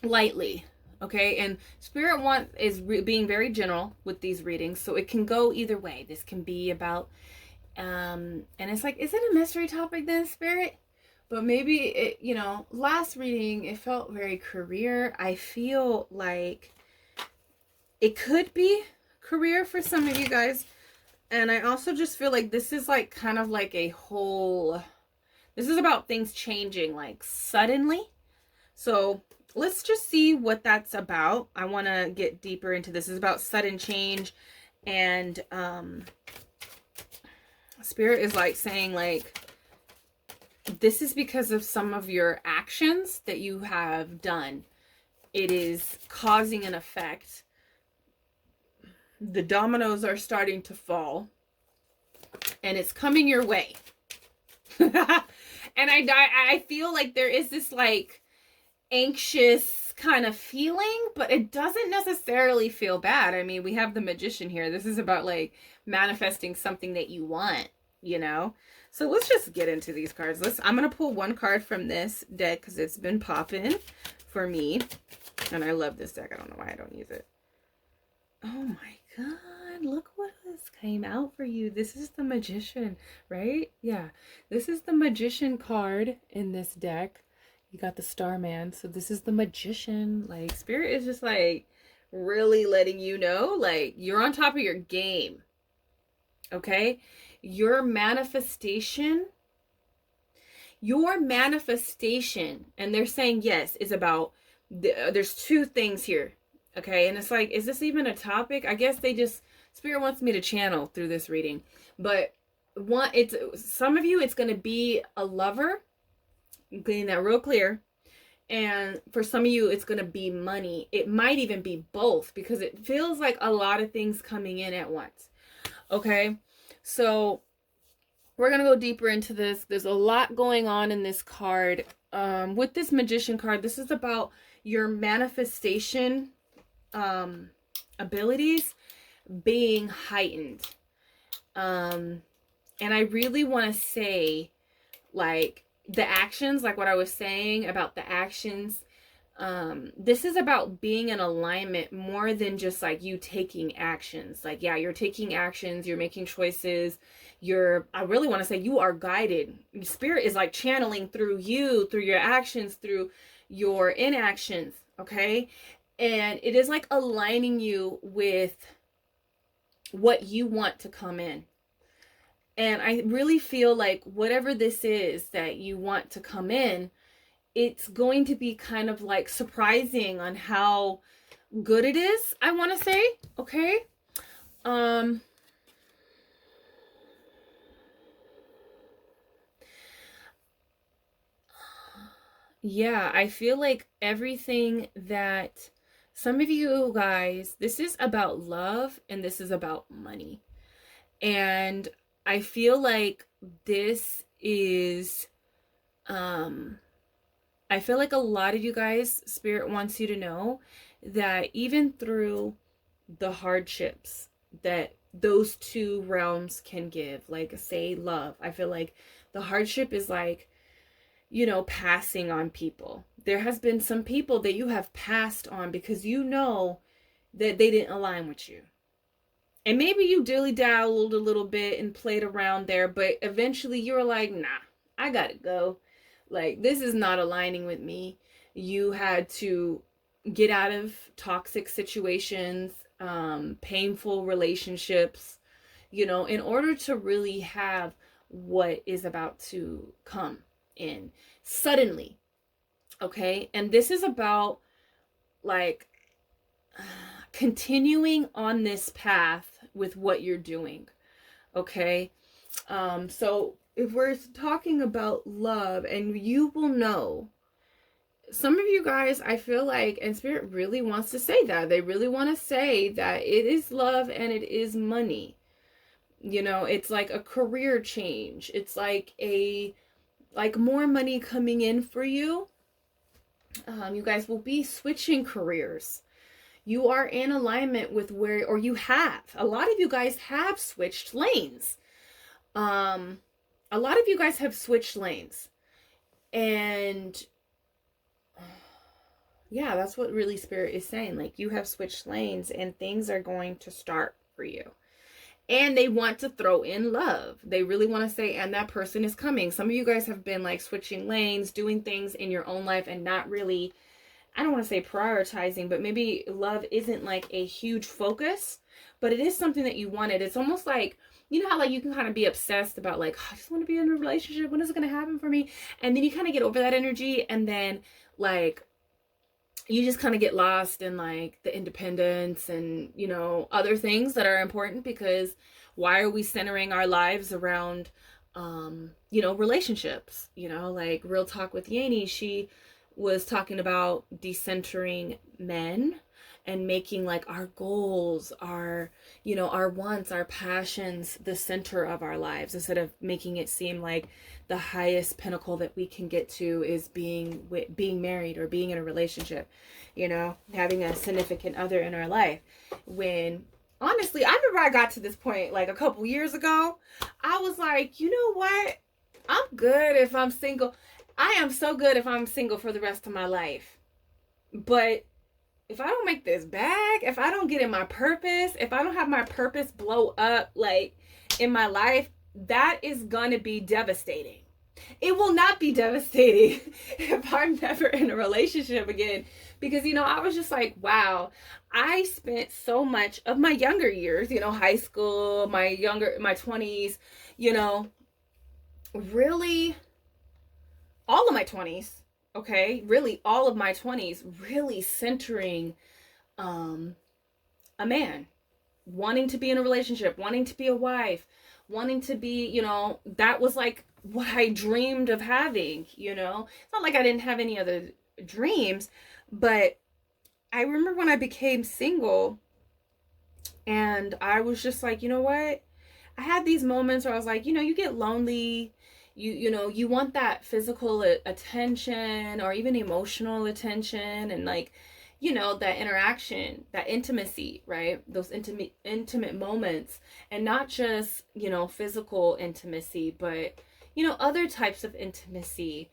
lightly, okay? And Spirit is being very general with these readings, so it can go either way. This can be about, and it's like, is it a mystery topic then, Spirit? But maybe it, you know, last reading, it felt very career. I feel like it could be career for some of you guys. And I also just feel like this is like kind of like a whole, this is about things changing like suddenly. So let's just see what that's about. I want to get deeper into this. It's about sudden change. And Spirit is like saying like, this is because of some of your actions that you have done. It is causing an effect. The dominoes are starting to fall. And it's coming your way. And I feel like there is this like anxious kind of feeling, but it doesn't necessarily feel bad. I mean, we have the Magician here. This is about like manifesting something that you want, you know? So let's just get into these cards. I'm going to pull one card from this deck because it's been popping for me. And I love this deck. I don't know why I don't use it. Oh my God. Look what has came out for you. This is the Magician, right? Yeah. This is the Magician card in this deck. You got the Starman. So this is the Magician. Like, Spirit is just like really letting you know, like, you're on top of your game. Okay? Your manifestation, and they're saying yes, is about, there's two things here. Okay? And it's like, is this even a topic? I guess Spirit wants me to channel through this reading. But some of you, it's going to be a lover. I'm getting that real clear. And for some of you, it's going to be money. It might even be both because it feels like a lot of things coming in at once. Okay? So we're going to go deeper into this. There's a lot going on in this card. With this Magician card, this is about your manifestation abilities being heightened. And I really want to say, like, the actions, like what I was saying about the actions, this is about being in alignment more than just like you taking actions. Like, yeah, you're taking actions, you're making choices, I really want to say you are guided. Spirit is like channeling through you, through your actions, through your inactions, okay? And it is like aligning you with what you want to come in. And I really feel like whatever this is that you want to come in, it's going to be kind of like surprising on how good it is, I want to say, okay? Yeah, I feel like everything that some of you guys, this is about love and this is about money. And I feel like this is, I feel like a lot of you guys, Spirit wants you to know that even through the hardships that those two realms can give, like say love, I feel like the hardship is like, you know, passing on people. There has been some people that you have passed on because you know that they didn't align with you. And maybe you dilly-dalled a little bit and played around there, but eventually you were like, nah, I gotta go. Like, this is not aligning with me. You had to get out of toxic situations, painful relationships, you know, in order to really have what is about to come in suddenly. Okay? And this is about, like, continuing on this path with what you're doing. Okay? So if we're talking about love, and you will know, some of you guys, I feel like, and Spirit really wants to say that. They really want to say that it is love and it is money. You know, it's like a career change. It's like more money coming in for you. You guys will be switching careers. You are in alignment with where, or you have. A lot of you guys have switched lanes. A lot of you guys have switched lanes. And yeah, that's what really Spirit is saying. Like, you have switched lanes and things are going to start for you. And they want to throw in love. They really want to say, and that person is coming. Some of you guys have been like switching lanes, doing things in your own life and not really, I don't want to say prioritizing, but maybe love isn't like a huge focus, but it is something that you wanted. It's almost like, you know how like you can kind of be obsessed about like, oh, I just want to be in a relationship. When is it going to happen for me? And then you kind of get over that energy, and then like you just kind of get lost in like the independence and, you know, other things that are important, because why are we centering our lives around, you know, relationships? You know, like Real Talk with Yeni, she was talking about decentering men and making like our goals, our, you know, our wants, our passions, the center of our lives, instead of making it seem like the highest pinnacle that we can get to is being married or being in a relationship, you know, having a significant other in our life. When honestly, I remember I got to this point like a couple years ago. I was like, you know what? I'm good if I'm single. I am so good if I'm single for the rest of my life. But if I don't make this bag, if I don't get in my purpose, if I don't have my purpose blow up like in my life, that is gonna be devastating. It will not be devastating if I'm never in a relationship again. Because, you know, I was just like, wow, I spent so much of my younger years, you know, high school, my 20s, you know, really all of my 20s, okay, really all of my 20s, really centering a man, wanting to be in a relationship, wanting to be a wife, wanting to be, you know, that was like what I dreamed of having, you know. It's not like I didn't have any other dreams, but I remember when I became single and I was just like, you know what? I had these moments where I was like, you know, you get lonely. You know, you want that physical attention or even emotional attention, and like, you know, that interaction, that intimacy, right? Those intimate moments, and not just, you know, physical intimacy, but, you know, other types of intimacy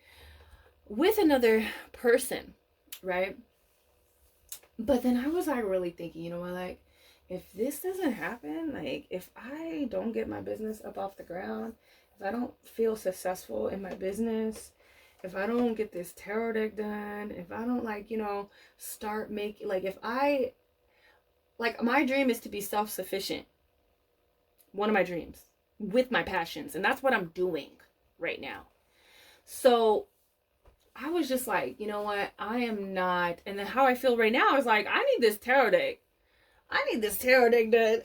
with another person, right? But then I was like really thinking, you know what, like, if this doesn't happen, like if I don't get my business up off the ground, if I don't feel successful in my business, if I don't get this tarot deck done, if I don't, like, you know, start making, like, if I, like, my dream is to be self-sufficient. One of my dreams with my passions. And that's what I'm doing right now. So I was just like, you know what? I am not. And then how I feel right now is like, I need this tarot deck. I need this tarot deck done.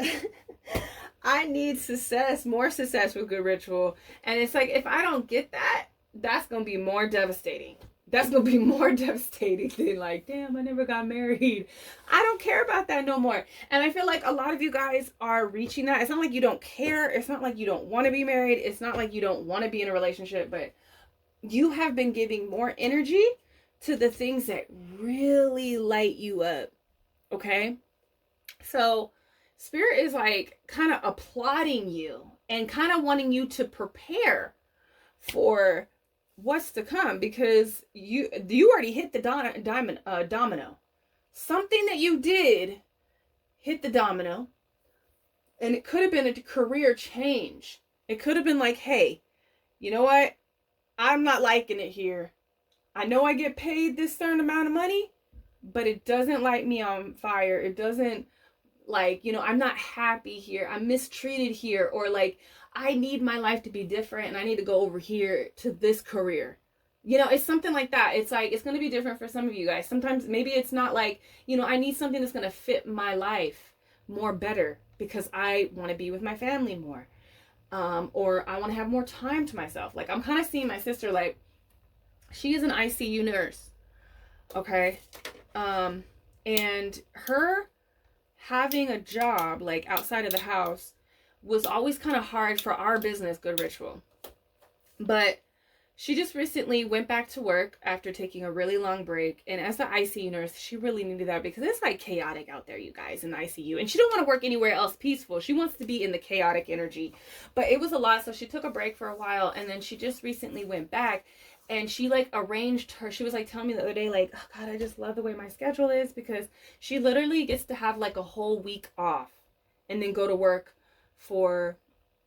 I need success, more success with Good Ritual. And it's like, if I don't get that, that's going to be more devastating. That's going to be more devastating than like, damn, I never got married. I don't care about that no more. And I feel like a lot of you guys are reaching that. It's not like you don't care. It's not like you don't want to be married. It's not like you don't want to be in a relationship, but you have been giving more energy to the things that really light you up. Okay? So Spirit is like kind of applauding you and kind of wanting you to prepare for what's to come, because you already hit the domino. Something that you did hit the domino, and it could have been a career change. It could have been like, hey, you know what? I'm not liking it here. I know I get paid this certain amount of money, but it doesn't light me on fire. It doesn't, like, you know, I'm not happy here. I'm mistreated here. Or like, I need my life to be different and I need to go over here to this career. You know, it's something like that. It's like, it's going to be different for some of you guys. Sometimes maybe it's not like, you know, I need something that's going to fit my life more better because I want to be with my family more. or I want to have more time to myself. Like, I'm kind of seeing my sister, like, she is an ICU nurse, okay? And her having a job, like, outside of the house was always kind of hard for our business, Good Ritual. But she just recently went back to work after taking a really long break. And as the ICU nurse, she really needed that because it's like chaotic out there, you guys, in the ICU. And she don't want to work anywhere else peaceful. She wants to be in the chaotic energy. But it was a lot, so she took a break for a while. And then she just recently went back. And she, like, arranged her. She was, like, telling me the other day, like, oh, God, I just love the way my schedule is. Because she literally gets to have, like, a whole week off. And then go to work for,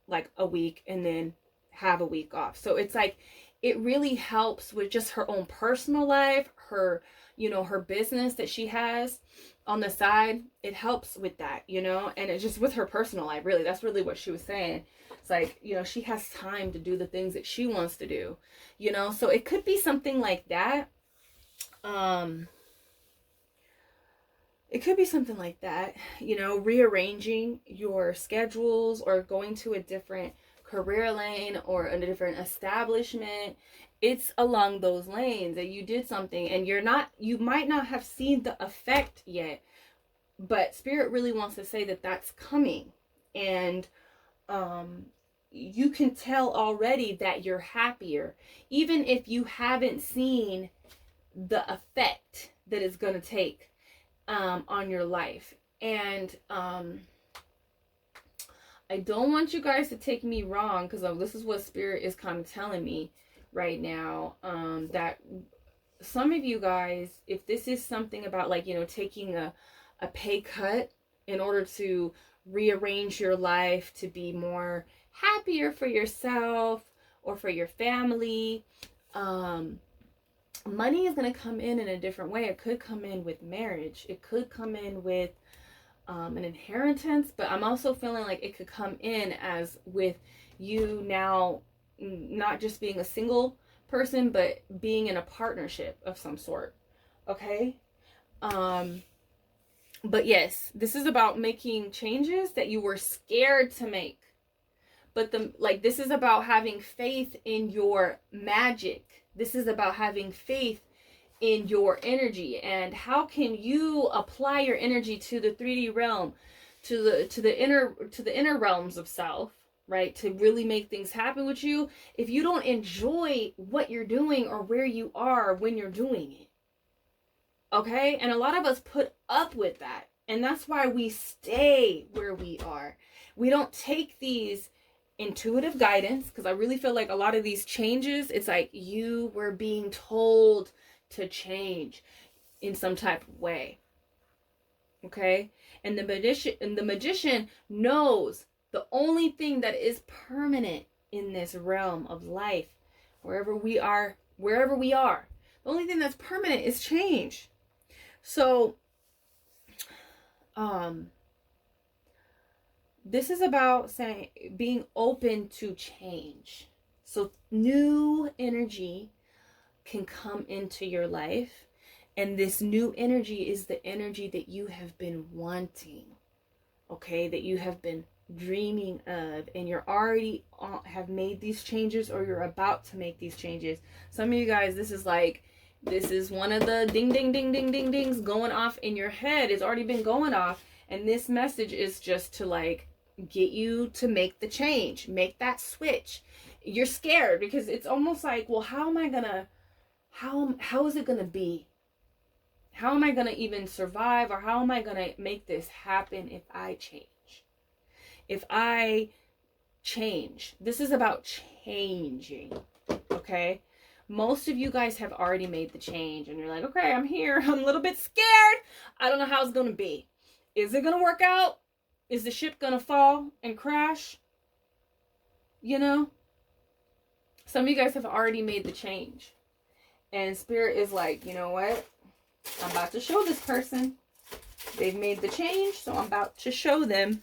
like, a week. And then have a week off. So it's, like, it really helps with just her own personal life, her, you know, her business that she has on the side. It helps with that, you know, and it's just with her personal life, really. That's really what she was saying. It's like, you know, she has time to do the things that she wants to do, you know, so it could be something like that. It could be something like that, you know, rearranging your schedules or going to a different career lane or a different establishment. It's along those lanes that you did something and you might not have seen the effect yet, but Spirit really wants to say that that's coming. And you can tell already that you're happier, even if you haven't seen the effect that it's going to take on your life. And I don't want you guys to take me wrong, because this is what Spirit is kind of telling me right now, that some of you guys, if this is something about, like, you know, taking a pay cut in order to rearrange your life to be more happier for yourself or for your family, money is going to come in a different way. It could come in with marriage. It could come in with an inheritance, but I'm also feeling like it could come in as with you now not just being a single person, but being in a partnership of some sort. Okay? But yes, this is about making changes that you were scared to make. But this is about having faith in your magic. This is about having faith in your energy, and how can you apply your energy to the 3D realm, to the inner realms of self, right? To really make things happen with you, if you don't enjoy what you're doing or where you are when you're doing it. Okay? And a lot of us put up with that, and that's why we stay where we are. We don't take these intuitive guidance, because I really feel like a lot of these changes, it's like you were being told to change in some type of way. Okay? And the magician knows the only thing that is permanent in this realm of life, wherever we are, the only thing that's permanent is change. So this is about being open to change. So new energy can come into your life, and this new energy is the energy that you have been wanting, okay, that you have been dreaming of, and you're already have made these changes, or you're about to make these changes. Some of you guys, this is one of the ding ding ding ding ding dings going off in your head. It's already been going off, and this message is just to, like, get you to make the change, make that switch. You're scared because it's almost like, well, how is it going to be? How am I going to even survive? Or how am I going to make this happen if I change? If I change. This is about changing. Okay? Most of you guys have already made the change. And you're like, okay, I'm here. I'm a little bit scared. I don't know how it's going to be. Is it going to work out? Is the ship going to fall and crash? You know? Some of you guys have already made the change. And Spirit is like, you know what? I'm about to show this person. They've made the change, so I'm about to show them.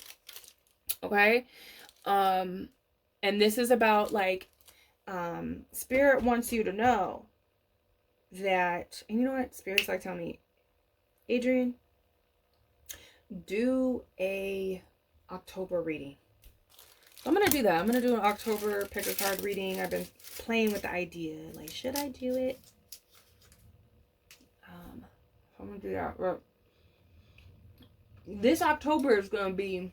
Okay? And this is about, like, Spirit wants you to know that, and you know what? Spirit's like telling me, Adrian, do a October reading. I'm going to do that. I'm going to do an October pick a card reading. I've been playing with the idea. Like, should I do it? I'm going to do that. But this October is going to be,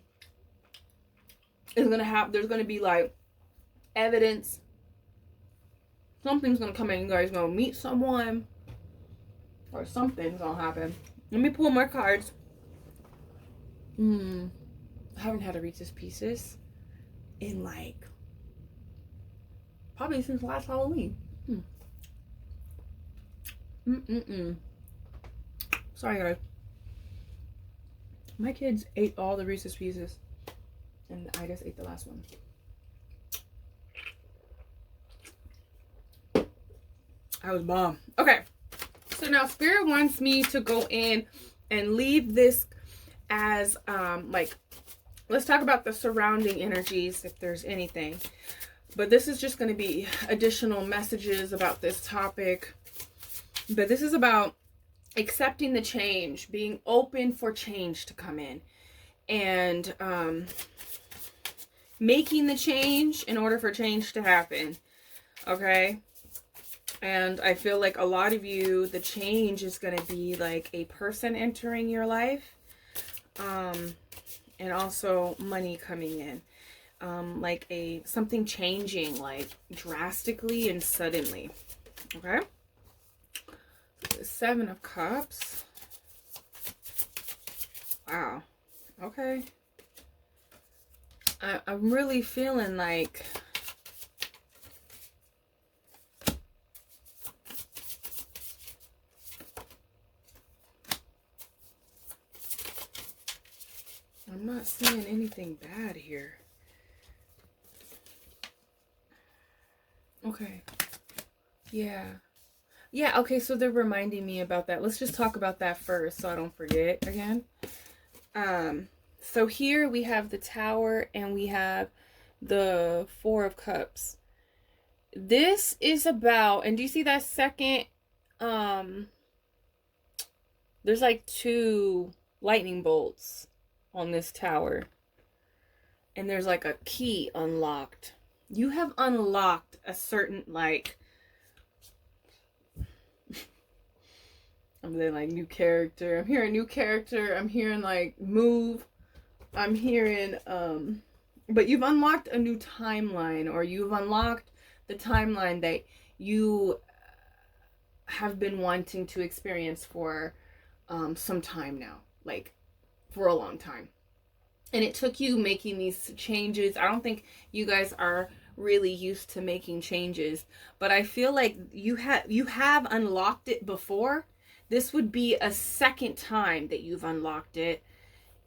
there's going to be like evidence. Something's going to come in. You guys going to meet someone. Or something's going to happen. Let me pull more cards. I haven't had a Reese's Pieces in like probably since last Halloween. Sorry guys, my kids ate all the Reese's Pieces and I just ate the last one. I was bomb. Okay, so now Spirit wants me to go in and leave this as like, let's talk about the surrounding energies if there's anything. But this is just going to be additional messages about this topic. But this is about accepting the change, being open for change to come in, and making the change in order for change to happen. Okay? And I feel like a lot of you, the change is going to be like a person entering your life. And also money coming in, like something changing, like drastically and suddenly. Okay, the 7 of Cups. Wow. Okay, I'm really feeling like I'm not seeing anything bad here. Okay. Yeah. Yeah, okay, so they're reminding me about that. Let's just talk about that first so I don't forget again. So here we have the Tower and we have the 4 of Cups. This is about, and do you see that second, there's like 2 lightning bolts on this tower, and there's like a key unlocked. You have unlocked a certain, like, I'm saying like new character. I'm hearing new character. I'm hearing like move. I'm hearing but you've unlocked a new timeline, or you've unlocked the timeline that you have been wanting to experience for some time now, like for a long time. And it took you making these changes. I don't think you guys are really used to making changes, but I feel like you have unlocked it before. This would be a second time that you've unlocked it.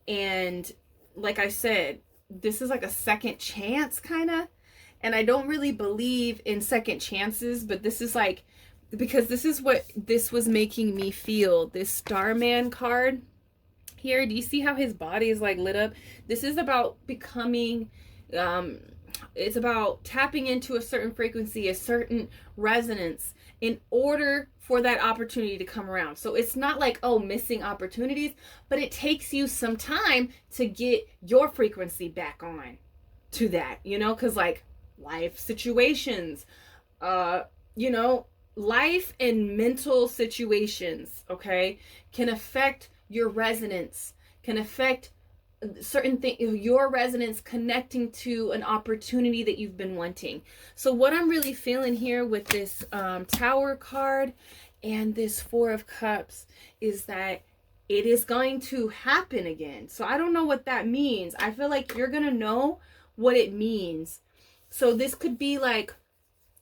And like I said, this is like a second chance kind of. And I don't really believe in second chances, but this is like, because this is what this was making me feel. This Starman card here, do you see how his body is like lit up? This is about becoming, it's about tapping into a certain frequency, a certain resonance in order for that opportunity to come around. So it's not like, oh, missing opportunities, but it takes you some time to get your frequency back on to that, you know, because like life situations, you know, life and mental situations, okay, can affect your resonance, can affect certain things, your resonance connecting to an opportunity that you've been wanting. So what I'm really feeling here with this Tower card and this 4 of Cups is that it is going to happen again. So I don't know what that means. I feel like you're gonna know what it means. So this could be like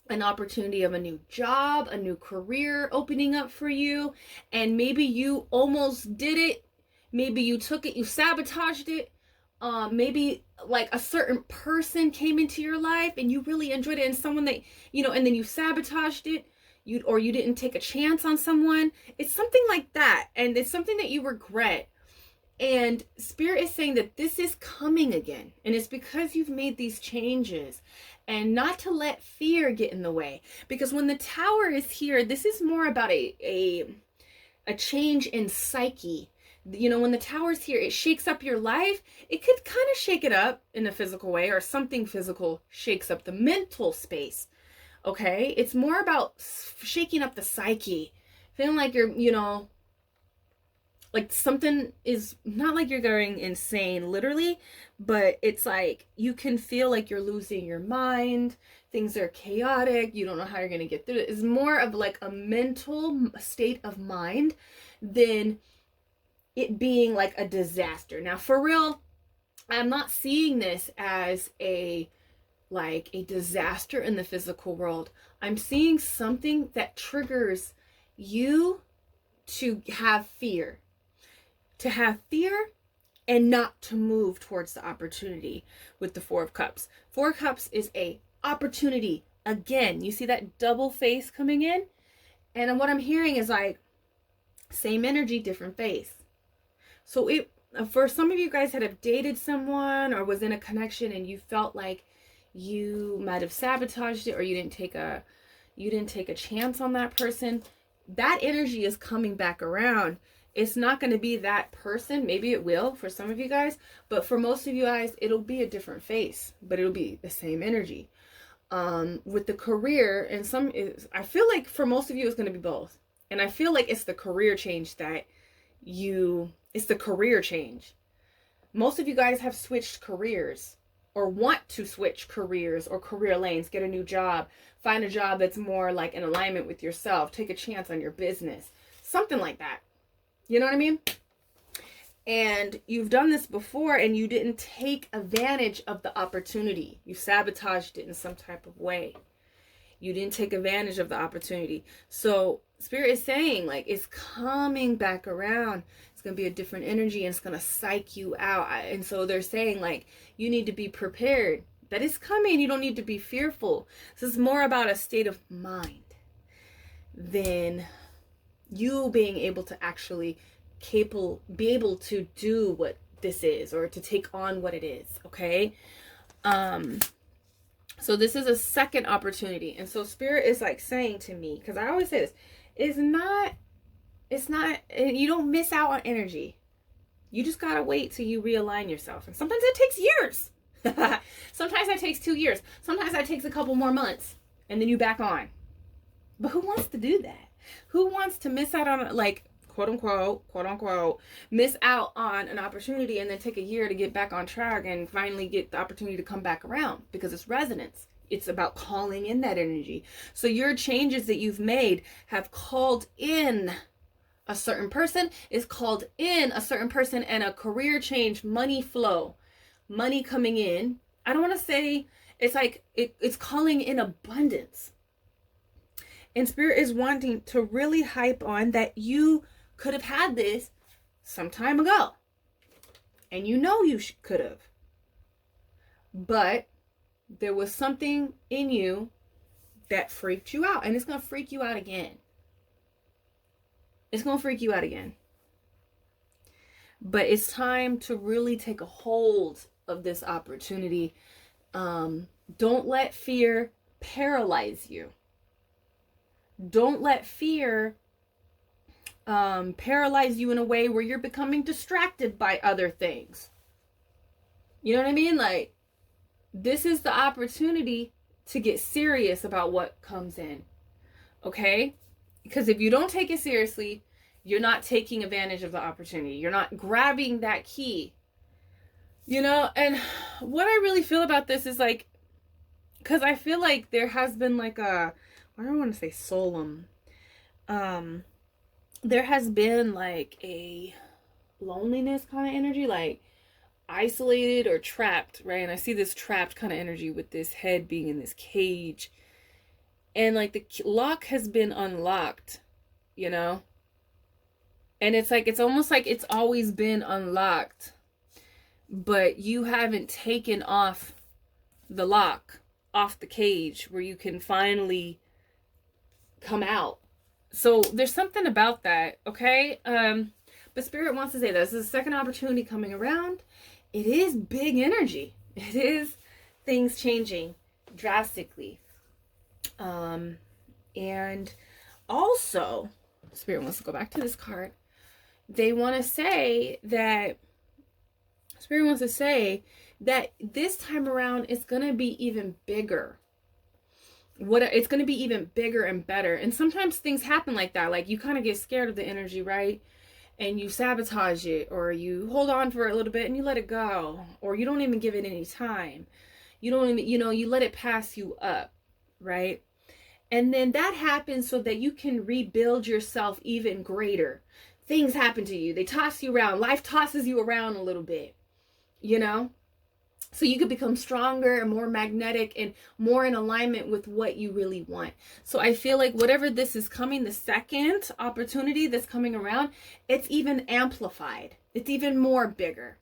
an opportunity of a new job, a new career opening up for you, and maybe you almost did it. Maybe you took it, you sabotaged it. Maybe like a certain person came into your life and you really enjoyed it, and someone that, you know, and then you sabotaged it. Or you didn't take a chance on someone. It's something like that, and it's something that you regret. And Spirit is saying that this is coming again, and it's because you've made these changes, and not to let fear get in the way. Because when the Tower is here, this is more about a change in psyche You know, when the Tower's here, it shakes up your life. It could kind of shake it up in a physical way, or something physical shakes up the mental space. Okay? It's more about shaking up the psyche. Feeling like you're, you know, like something is not like you're going insane literally, but it's like you can feel like you're losing your mind. Things are chaotic. You don't know how you're going to get through it. It's more of like a mental state of mind than it being like a disaster. Now, for real, I'm not seeing this as a disaster in the physical world. I'm seeing something that triggers you to have fear. To have fear and not to move towards the opportunity with the Four of Cups. Four of Cups is a opportunity. Again, you see that double face coming in? And what I'm hearing is like, same energy, different face. So it, for some of you guys that have dated someone or was in a connection and you felt like you might have sabotaged it, or you didn't take a chance on that person, that energy is coming back around. It's not going to be that person. Maybe it will for some of you guys, but for most of you guys, it'll be a different face, but it'll be the same energy. With the career, and I feel like for most of you, it's going to be both. And I feel like it's the career change it's the career change. Most of you guys have switched careers or want to switch careers or career lanes, get a new job, find a job that's more like in alignment with yourself, take a chance on your business, something like that. You know what I mean? And you've done this before and you didn't take advantage of the opportunity. You sabotaged it in some type of way. You didn't take advantage of the opportunity. So Spirit is saying like it's coming back around. It's going to be a different energy and it's going to psych you out. And so they're saying like you need to be prepared. That is coming. You don't need to be fearful. This is more about a state of mind than you being able to actually be able to do what this is, or to take on what it is. Okay. So this is a second opportunity. And so Spirit is like saying to me, because I always say this, it's not, you don't miss out on energy. You just got to wait till you realign yourself. And sometimes it takes years. Sometimes that takes 2 years. Sometimes that takes a couple more months and then you back on. But who wants to do that? Who wants to miss out on, like, quote unquote, miss out on an opportunity and then take a year to get back on track and finally get the opportunity to come back around? Because it's resonance. It's about calling in that energy. So your changes that you've made have called in a certain person, is called in a certain person, and a career change, money flow, money coming in. I don't want to say, it's like, it's calling in abundance. And Spirit is wanting to really hype on that you could have had this some time ago. And you know you could have. But there was something in you that freaked you out. And it's going to freak you out again. It's going to freak you out again. But it's time to really take a hold of this opportunity. Don't let fear paralyze you. Don't let fear paralyze you in a way where you're becoming distracted by other things. You know what I mean? Like, this is the opportunity to get serious about what comes in. Okay? Because if you don't take it seriously, you're not taking advantage of the opportunity. You're not grabbing that key. You know, and what I really feel about this is like, because I feel like there has been like a, I don't want to say solemn. There has been like a loneliness kind of energy, like isolated or trapped, right? And I see this trapped kind of energy with this head being in this cage. And like the lock has been unlocked, you know? And it's like, it's almost like it's always been unlocked, but you haven't taken off the lock off the cage where you can finally come out. So there's something about that, okay? But Spirit wants to say this is a second opportunity coming around. It is big energy. It is things changing drastically. And also, Spirit wants to go back to this card. they want to say that, Spirit wants to say that this time around it's going to be even bigger. It's going to be even bigger and better. And sometimes things happen like that. Like you kind of get scared of the energy, right? And you sabotage it, or you hold on for a little bit and you let it go, or you don't even give it any time. You don't even, you let it pass you up, right? And then that happens so that you can rebuild yourself even greater. Things happen to you. They toss you around. Life tosses you around a little bit, so you could become stronger and more magnetic and more in alignment with what you really want. So I feel like whatever this is coming, the second opportunity that's coming around, it's even amplified. It's even more bigger.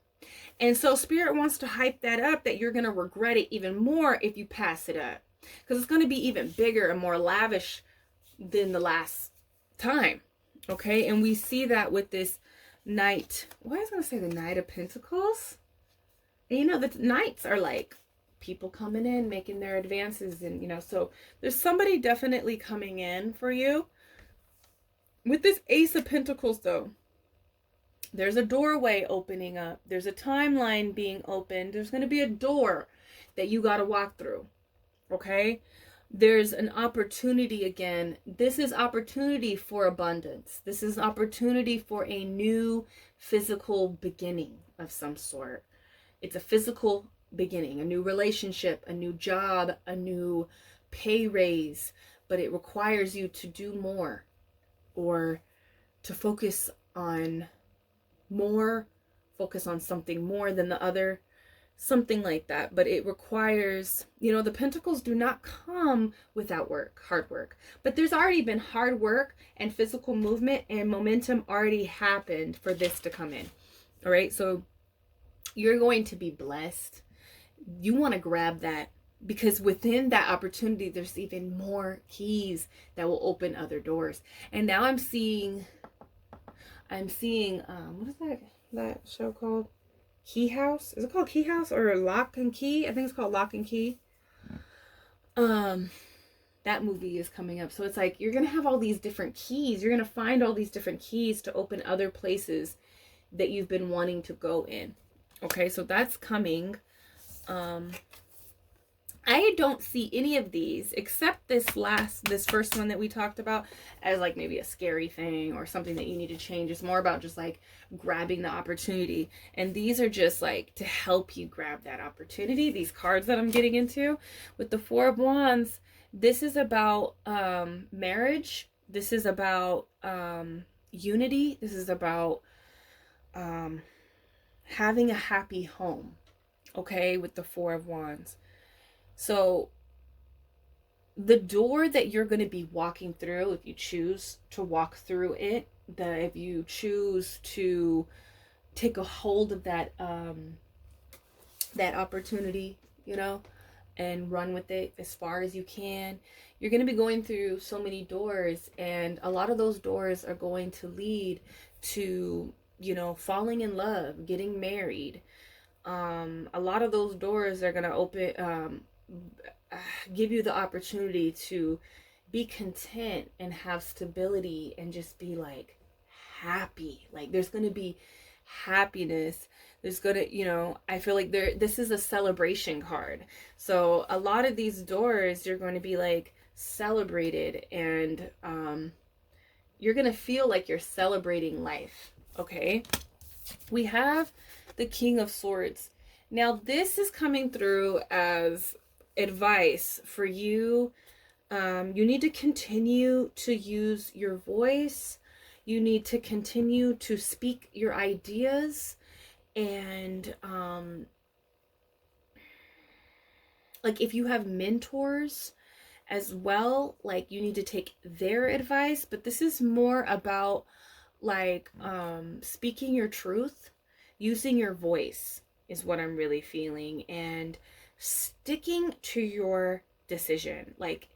And so Spirit wants to hype that up, that you're going to regret it even more if you pass it up. Because it's going to be even bigger and more lavish than the last time. Okay? And we see that with this Knight. Why was I going to say the Knight of Pentacles? And the Knights are like people coming in, making their advances. And, so there's somebody definitely coming in for you. With this Ace of Pentacles, though, there's a doorway opening up. There's a timeline being opened. There's going to be a door that you got to walk through. Okay? There's an opportunity again. This is opportunity for abundance. This is opportunity for a new physical beginning of some sort. It's a physical beginning, a new relationship, a new job, a new pay raise, but it requires you to do more, or to focus on more, focus on something more than the other, something like that. But it requires, the Pentacles do not come without work, hard work, but there's already been hard work and physical movement and momentum already happened for this to come in. All right. So you're going to be blessed. You want to grab that, because within that opportunity, there's even more keys that will open other doors. And now I'm seeing, what is that show called? Key House? Is it called Key House or Lock and Key? I think it's called Lock and Key. That movie is coming up. So it's like, you're going to have all these different keys. You're going to find all these different keys to open other places that you've been wanting to go in. Okay, so that's coming. I don't see any of these except this first one that we talked about as like maybe a scary thing or something that you need to change. It's more about just like grabbing the opportunity. And these are just like to help you grab that opportunity. These cards that I'm getting into with the Four of Wands, this is about marriage. This is about unity. This is about having a happy home, okay, with the Four of Wands. So the door that you're going to be walking through, if you choose to walk through it, if you choose to take a hold of that that opportunity, and run with it as far as you can, you're going to be going through so many doors, and a lot of those doors are going to lead to falling in love, getting married. A lot of those doors are going to open, give you the opportunity to be content and have stability and just be like happy. Like there's going to be happiness. There's going to, I feel like this is a celebration card. So a lot of these doors, you're going to be like celebrated, and you're going to feel like you're celebrating life. Okay, we have the King of Swords. Now this is coming through as advice for you. You need to continue to use your voice. You need to continue to speak your ideas, and like if you have mentors as well, like you need to take their advice. But this is more about like speaking your truth, using your voice is what I'm really feeling, and sticking to your decision. Like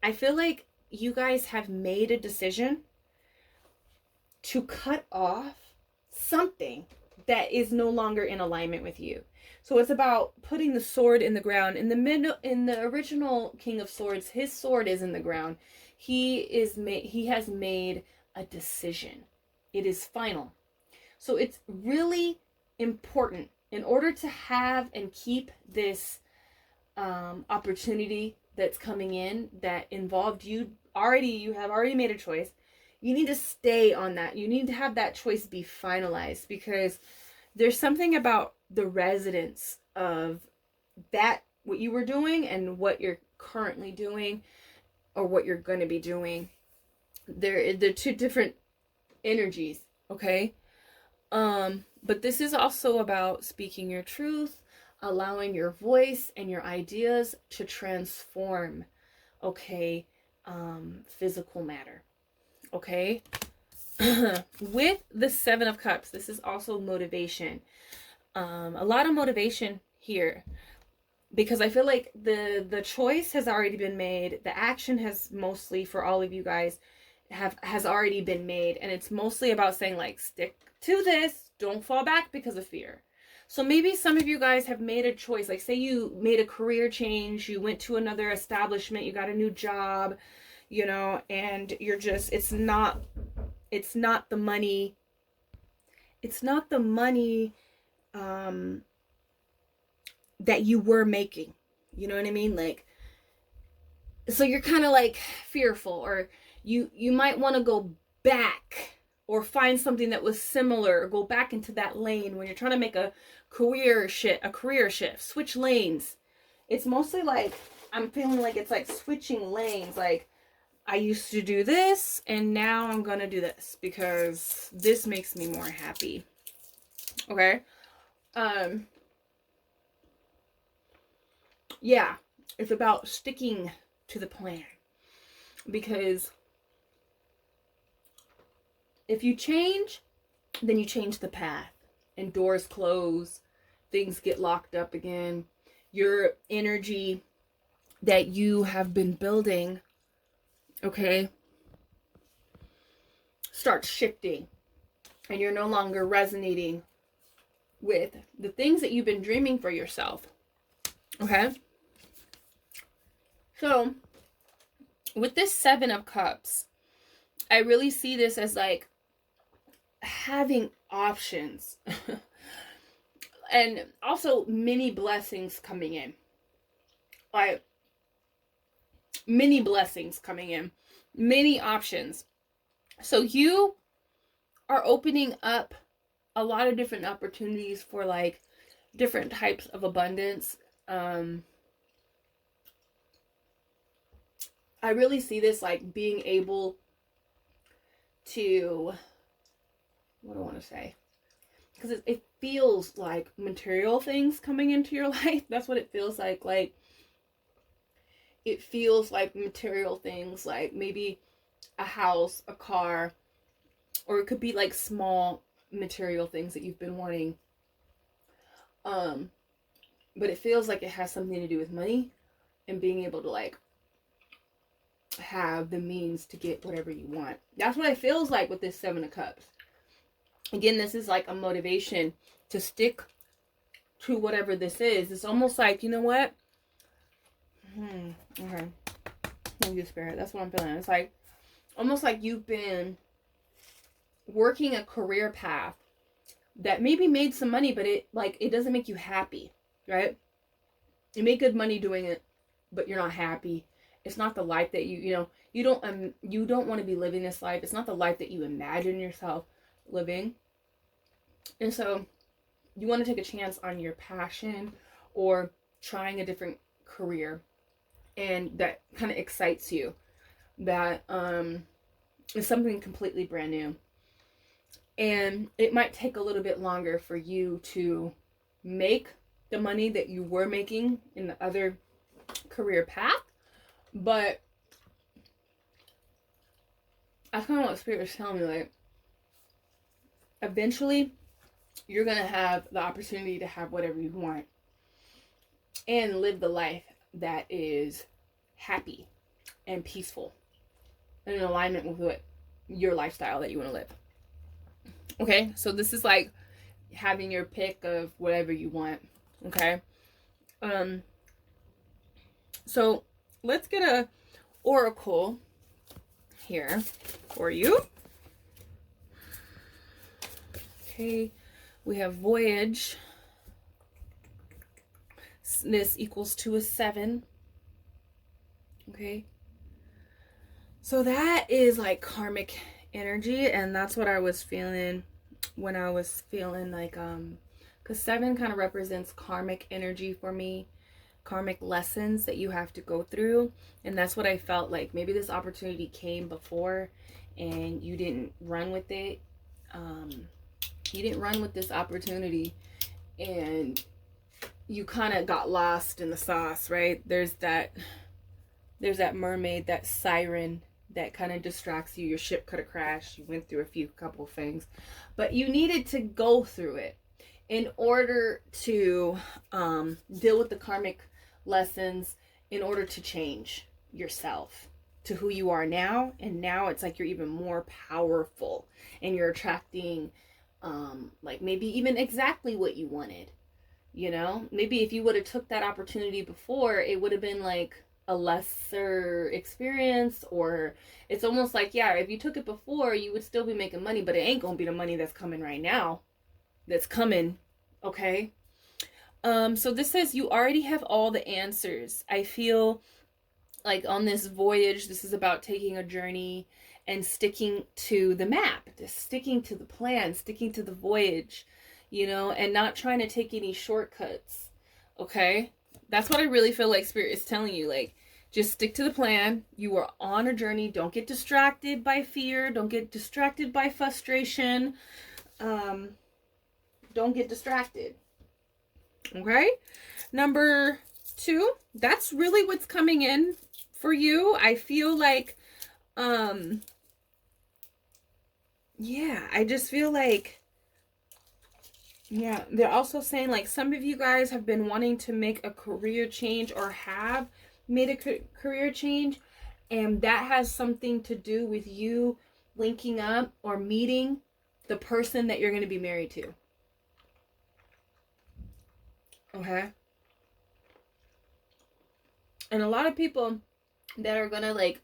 I feel like you guys have made a decision to cut off something that is no longer in alignment with you. So it's about putting the sword in the ground. In the original King of Swords, his sword is in the ground. He has made a decision. It is final. So it's really important in order to have and keep this opportunity that's coming in that involved you have already made a choice. You need to stay on that. You need to have that choice be finalized, because there's something about the resonance of that, what you were doing and what you're currently doing, or what you're going to be doing. They're two different energies, okay? But this is also about speaking your truth, allowing your voice and your ideas to transform, okay, physical matter, okay? With the Seven of Cups, this is also motivation. A lot of motivation here, because I feel like the choice has already been made. The action has mostly, for all of you guys, has already been made, and it's mostly about saying, like, stick to this, don't fall back because of fear. So maybe some of you guys have made a choice, like say you made a career change, you went to another establishment, you got a new job, you know, and you're just, it's not the money that you were making, you know what I mean? Like, so you're kind of like fearful, or you might want to go back or find something that was similar, or go back into that lane when you're trying to make a career shift, switch lanes. It's mostly like, I'm feeling like it's like switching lanes. Like, I used to do this and now I'm going to do this because this makes me more happy. Okay. Yeah, it's about sticking to the plan, because if you change, then you change the path, and doors close, things get locked up again. Your energy that you have been building, okay, starts shifting, and you're no longer resonating with the things that you've been dreaming for yourself. Okay? So, with this Seven of Cups, I really see this as like having options. And also many blessings coming in. Like, many blessings coming in. Many options. So you are opening up a lot of different opportunities for like different types of abundance. I really see this like being able to, what do I want to say? Because it feels like material things coming into your life. That's what it feels like. Like, it feels like material things, like maybe a house, a car, or it could be like small material things that you've been wanting. But it feels like it has something to do with money and being able to like have the means to get whatever you want. That's what it feels like with this Seven of Cups. Again, this is like a motivation to stick to whatever this is. It's almost like, you know what? Okay. Thank you, Spirit. That's what I'm feeling. It's like almost like you've been working a career path that maybe made some money, but it doesn't make you happy, right? You make good money doing it, but you're not happy. It's not the life that you don't want to be living this life. It's not the life that you imagine yourself living. And so you want to take a chance on your passion or trying a different career, and that kind of excites you, that is something completely brand new. And it might take a little bit longer for you to make the money that you were making in the other career path, but that's kind of what Spirit is telling me. Like, eventually you're going to have the opportunity to have whatever you want and live the life that is happy and peaceful and in alignment with what your lifestyle that you want to live. Okay, so this is like having your pick of whatever you want. Okay, so let's get a oracle here for you. Okay, we have voyage. This equals to a 7. Okay, so that is like karmic energy, and that's what I was feeling when I was feeling like because 7 kind of represents karmic energy for me, karmic lessons that you have to go through. And that's what I felt like. Maybe this opportunity came before and you didn't run with it. You didn't run with this opportunity, and you kind of got lost in the sauce, right? There's that mermaid, that siren that kind of distracts you. Your ship could have crashed. You went through couple of things, but you needed to go through it in order to deal with the karmic lessons, in order to change yourself to who you are now. And now it's like you're even more powerful, and you're attracting like maybe even exactly what you wanted. You know, maybe if you would have took that opportunity before, it would have been like a lesser experience. Or it's almost like, yeah, if you took it before, you would still be making money, but it ain't gonna be the money that's coming right now, that's coming. Okay, so this says you already have all the answers. I feel like on this voyage, this is about taking a journey and sticking to the map, just sticking to the plan, sticking to the voyage, you know, and not trying to take any shortcuts. Okay, that's what I really feel like Spirit is telling you. Like, just stick to the plan. You are on a journey. Don't get distracted by fear. Don't get distracted by frustration. Don't get distracted. Okay, number 2, that's really what's coming in for you. I feel like yeah, I just feel like, yeah, they're also saying like some of you guys have been wanting to make a career change, or have made a career change, and that has something to do with you linking up or meeting the person that you're going to be married to. Okay, and a lot of people that are gonna like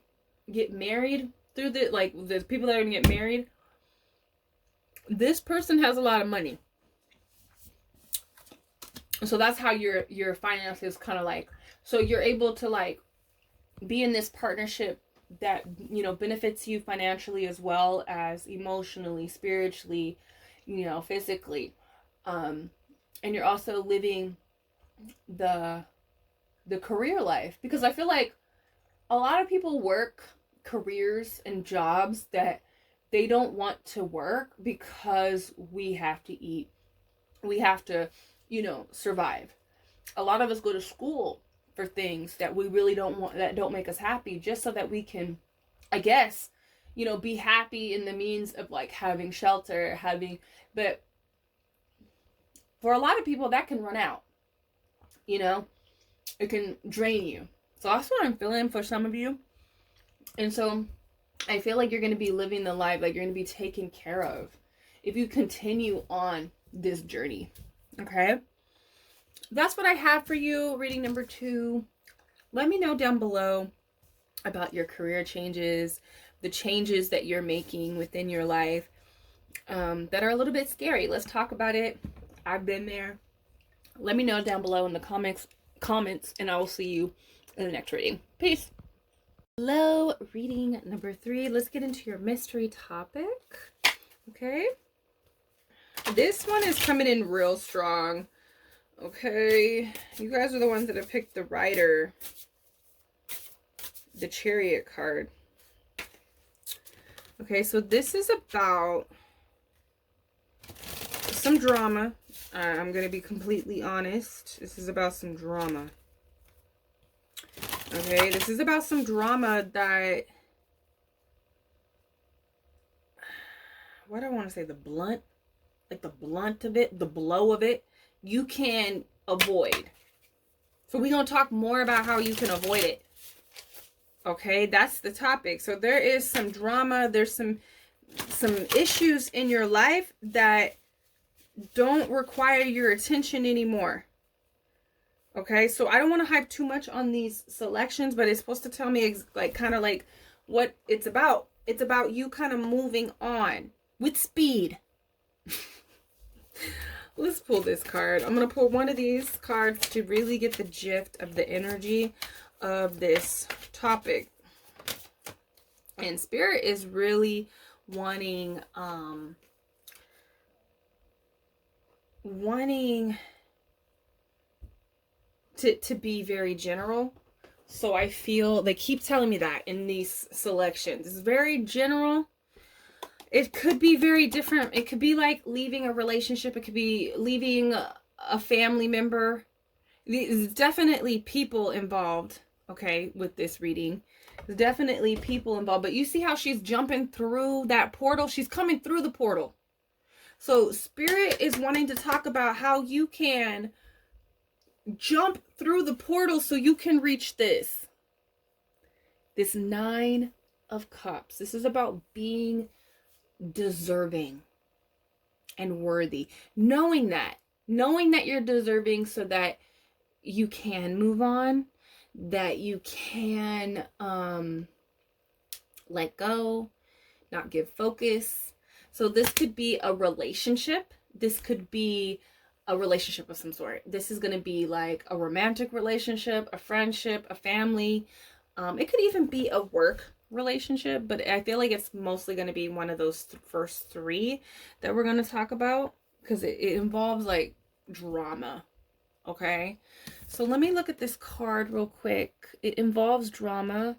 get married through the people that are gonna get married, this person has a lot of money, so that's how your finances kind of like, so you're able to like be in this partnership that, you know, benefits you financially as well as emotionally, spiritually, you know, physically, and you're also living the career life. Because I feel like a lot of people work careers and jobs that they don't want to work, because we have to eat, we have to, you know, survive. A lot of us go to school for things that we really don't want, that don't make us happy, just so that we can, I guess, you know, be happy in the means of like having shelter, but for a lot of people that can run out, you know, it can drain you. So that's what I'm feeling for some of you. And so I feel like you're going to be living the life, like you're going to be taken care of if you continue on this journey. Okay, that's what I have for you. Reading number 2. Let me know down below about your career changes, the changes that you're making within your life that are a little bit scary. Let's talk about it. I've been there. Let me know down below in the comments, and I will see you in the next reading. Peace. Hello, reading number 3. Let's get into your mystery topic. Okay, this one is coming in real strong. Okay, you guys are the ones that have picked the Rider, the Chariot card. Okay, so this is about some drama. I'm going to be completely honest. This is about some drama. Okay, this is about some drama that, what do I want to say, the blunt of it, the blow of it, you can avoid. So we're going to talk more about how you can avoid it. Okay, that's the topic. So there is some drama, there's some issues in your life that don't require your attention anymore. Okay, so I don't want to hype too much on these selections, but it's supposed to tell me like kind of like what it's about. It's about you kind of moving on with speed. Let's pull this card. I'm going to pull one of these cards to really get the gist of the energy of this topic. And Spirit is really wanting to be very general. So I feel they keep telling me that in these selections. It's very general. It could be very different. It could be like leaving a relationship. It could be leaving a family member. There's definitely people involved, okay, with this reading. There's definitely people involved. But you see how she's jumping through that portal? She's coming through the portal. So Spirit is wanting to talk about how you can jump through the portal so you can reach this. This 9 of Cups. This is about being deserving and worthy. Knowing that you're deserving so that you can move on, that you can let go, not give focus. So this could be a relationship. This could be a relationship of some sort. This is going to be like a romantic relationship, a friendship, a family. It could even be a work relationship, but I feel like it's mostly going to be one of those first 3 that we're going to talk about, because it involves like drama. Okay, so let me look at this card real quick. It involves drama.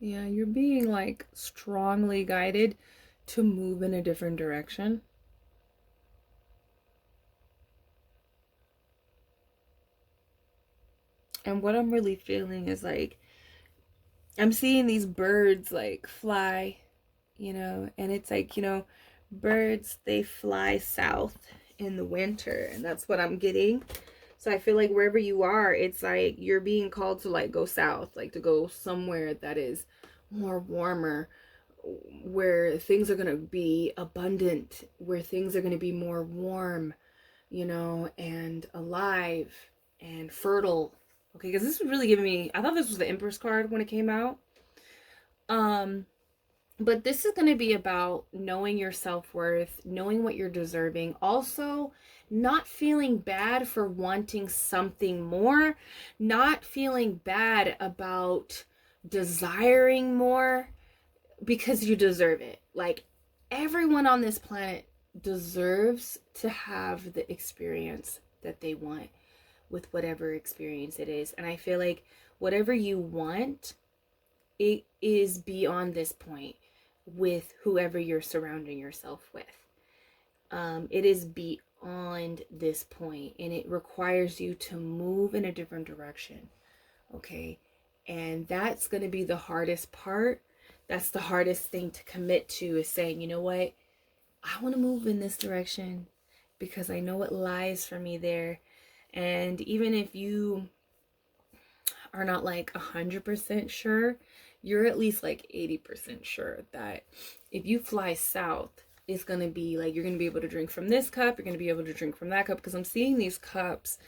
Yeah, you're being like strongly guided to move in a different direction. And what I'm really feeling is like, I'm seeing these birds like fly, you know, and it's like, you know, birds, they fly south in the winter, and that's what I'm getting. So I feel like wherever you are, it's like you're being called to like go south, like to go somewhere that is more warmer, where things are going to be abundant, where things are going to be more warm, you know, and alive and fertile. Okay, because this was really giving me, I thought this was the Empress card when it came out. But this is going to be about knowing your self-worth, knowing what you're deserving. Also, not feeling bad for wanting something more, not feeling bad about desiring more, because you deserve it. Like, everyone on this planet deserves to have the experience that they want with whatever experience it is. And I feel like whatever you want, it is beyond this point with whoever you're surrounding yourself with. It is beyond this point, and it requires you to move in a different direction. Okay, and that's going to be the hardest part. That's the hardest thing to commit to, is saying, you know what, I want to move in this direction because I know what lies for me there. And even if you are not like 100% sure, you're at least like 80% sure that if you fly south, it's going to be like, you're going to be able to drink from this cup, you're going to be able to drink from that cup, because I'm seeing these cups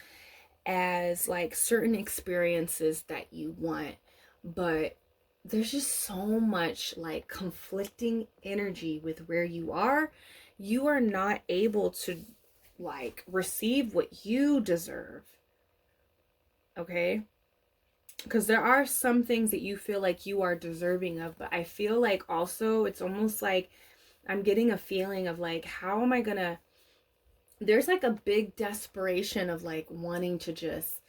as like certain experiences that you want, but there's just so much like conflicting energy with where you are. You are not able to like receive what you deserve. Okay, because there are some things that you feel like you are deserving of, but I feel like also it's almost like I'm getting a feeling of like, how am I gonna, there's like a big desperation of like wanting to just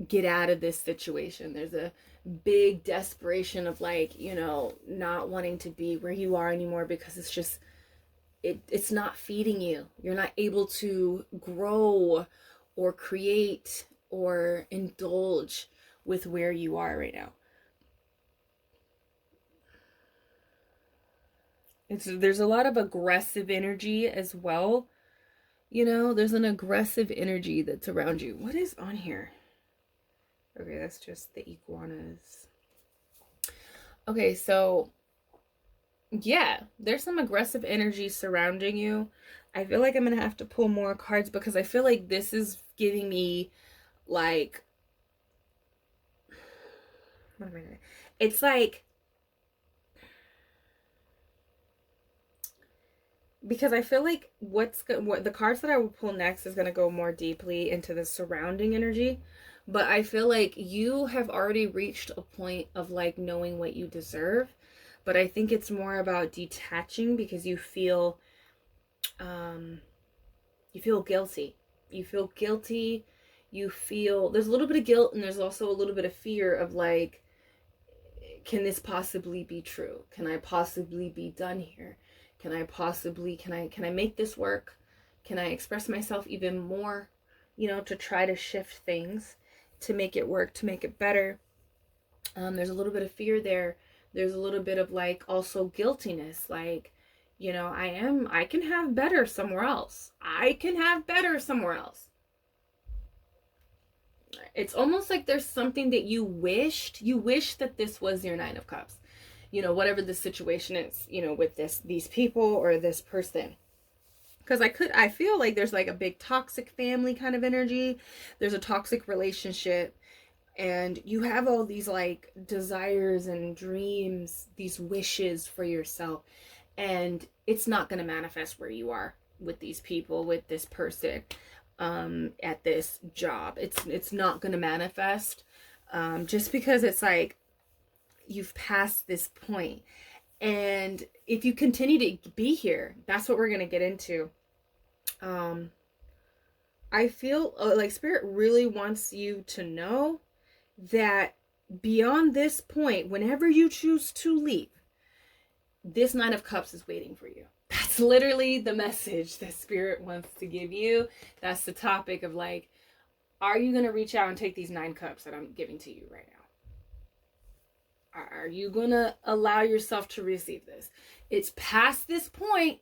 get out of this situation. There's a big desperation of like, you know, not wanting to be where you are anymore, because it's just, it's not feeding you. You're not able to grow or create or indulge with where you are right now. There's a lot of aggressive energy as well. You know, there's an aggressive energy that's around you. What is on here? Okay, that's just the iguanas. Okay, so Yeah, there's some aggressive energy surrounding you. I feel like I'm gonna have to pull more cards because I feel like this is giving me like, what am I doing? It's like, because I feel like what the cards that I will pull next is gonna go more deeply into the surrounding energy. But I feel like you have already reached a point of like knowing what you deserve. But I think it's more about detaching because you feel guilty. You feel guilty. You feel there's a little bit of guilt and there's also a little bit of fear of like, can this possibly be true? Can I possibly be done here? Can I make this work? Can I express myself even more, to try to shift things, to make it work, to make it better? There's a little bit of fear there. There's a little bit of like also guiltiness, like, I can have better somewhere else. I can have better somewhere else. It's almost like there's something that you wish that this was your Nine of Cups. Whatever the situation is, with these people or this person. Because I feel like there's like a big toxic family kind of energy. There's a toxic relationship. And you have all these like desires and dreams, these wishes for yourself. And it's not going to manifest where you are with these people, with this person, at this job. It's not going to manifest, just because it's like you've passed this point. And if you continue to be here, that's what we're going to get into. I feel like Spirit really wants you to know that beyond this point, whenever you choose to leave, this Nine of Cups is waiting for you. That's literally the message that Spirit wants to give you. That's the topic of like, are you going to reach out and take these 9 cups that I'm giving to you right now? Are you going to allow yourself to receive this? It's past this point.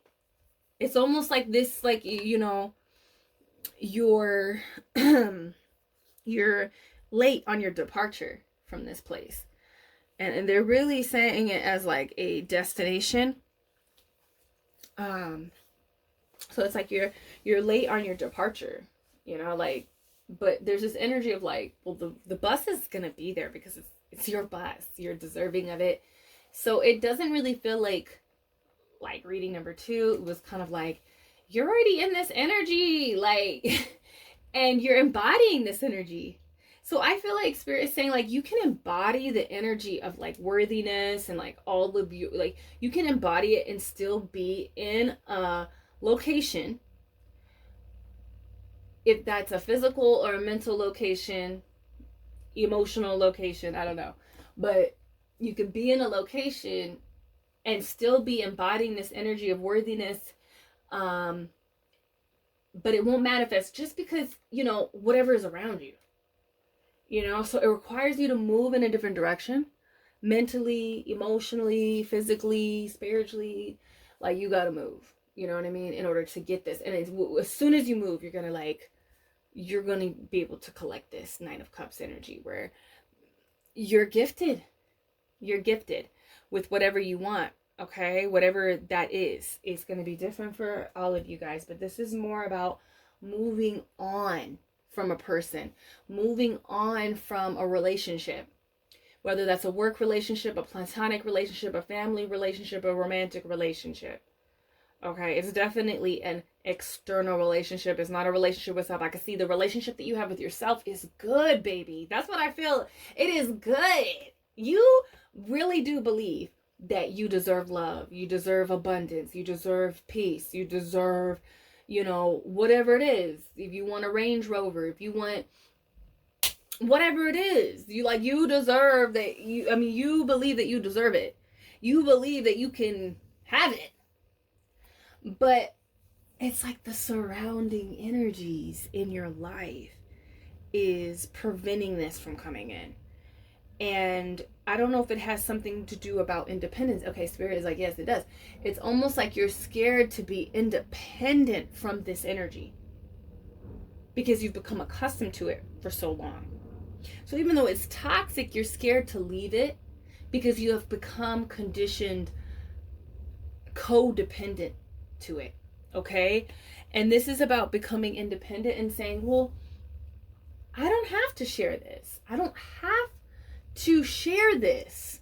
It's almost like this, like, you're you're late on your departure from this place. And they're really saying it as like a destination. So it's like you're late on your departure, like, but there's this energy of like, well, the bus is gonna be there because it's your bus. You're deserving of it. So it doesn't really feel like reading number 2. It was kind of like, you're already in this energy, like, and you're embodying this energy. So I feel like Spirit is saying like, you can embody the energy of like worthiness and like all of you, like you can embody it and still be in a location. If that's a physical or a mental location, emotional location, I don't know. But you could be in a location and still be embodying this energy of worthiness. But it won't manifest just because, whatever is around you. So it requires you to move in a different direction, mentally, emotionally, physically, spiritually. Like, you gotta move, you know what I mean, in order to get this. And as soon as you move, you're gonna be able to collect this 9 of Cups energy where you're gifted with whatever you want. Okay, whatever that is, it's going to be different for all of you guys, but this is more about moving on from a person, moving on from a relationship, whether that's a work relationship, a platonic relationship, a family relationship, a romantic relationship. Okay, it's definitely an external relationship. It's not a relationship with self. I can see the relationship that you have with yourself is good, baby. That's what I feel. It is good. You really do believe that you deserve love, you deserve abundance, you deserve peace, you deserve, whatever it is. If you want a Range Rover, if you want whatever it is, you deserve that. You believe that you deserve it. You believe that you can have it. But it's like the surrounding energies in your life is preventing this from coming in. And I don't know if it has something to do about independence. Okay, Spirit is like, yes, it does. It's almost like you're scared to be independent from this energy because you've become accustomed to it for so long. So even though it's toxic, you're scared to leave it because you have become conditioned codependent to it. Okay? And this is about becoming independent and saying, well, I don't have to share this. I don't have to share this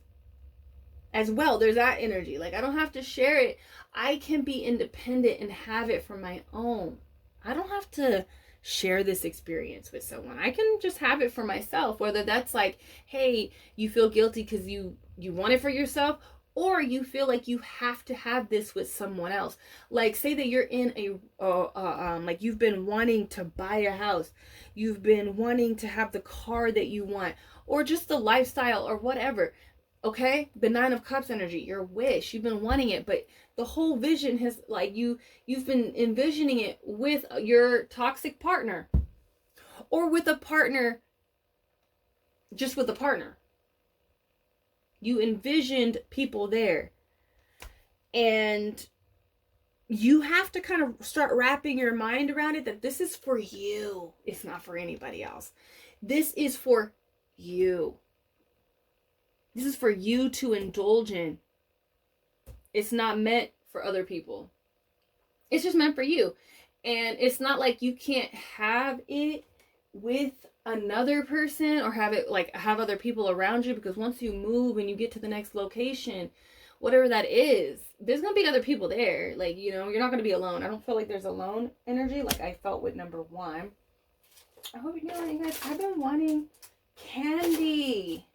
as well. There's that energy. Like, I don't have to share it. I can be independent and have it for my own. I don't have to share this experience with someone. I can just have it for myself. Whether that's like, hey, you feel guilty because you want it for yourself, or you feel like you have to have this with someone else. Like, say that you're in like you've been wanting to buy a house. You've been wanting to have the car that you want, or just the lifestyle or whatever. Okay? The Nine of Cups energy, your wish. You've been wanting it, but the whole vision has, like, you've been envisioning it with your toxic partner, or with a partner, just with a partner. You envisioned people there, and you have to kind of start wrapping your mind around it, that this is for you. It's not for anybody else. This is for you. This is for you to indulge in. It's not meant for other people. It's just meant for you. And it's not like you can't have it with another person, or have it like have other people around you, because once you move and you get to the next location, whatever that is, there's gonna be other people there. Like, you know, you're not gonna be alone. I don't feel like there's alone energy like I felt with number one. I hope you know, you guys, I've been wanting candy.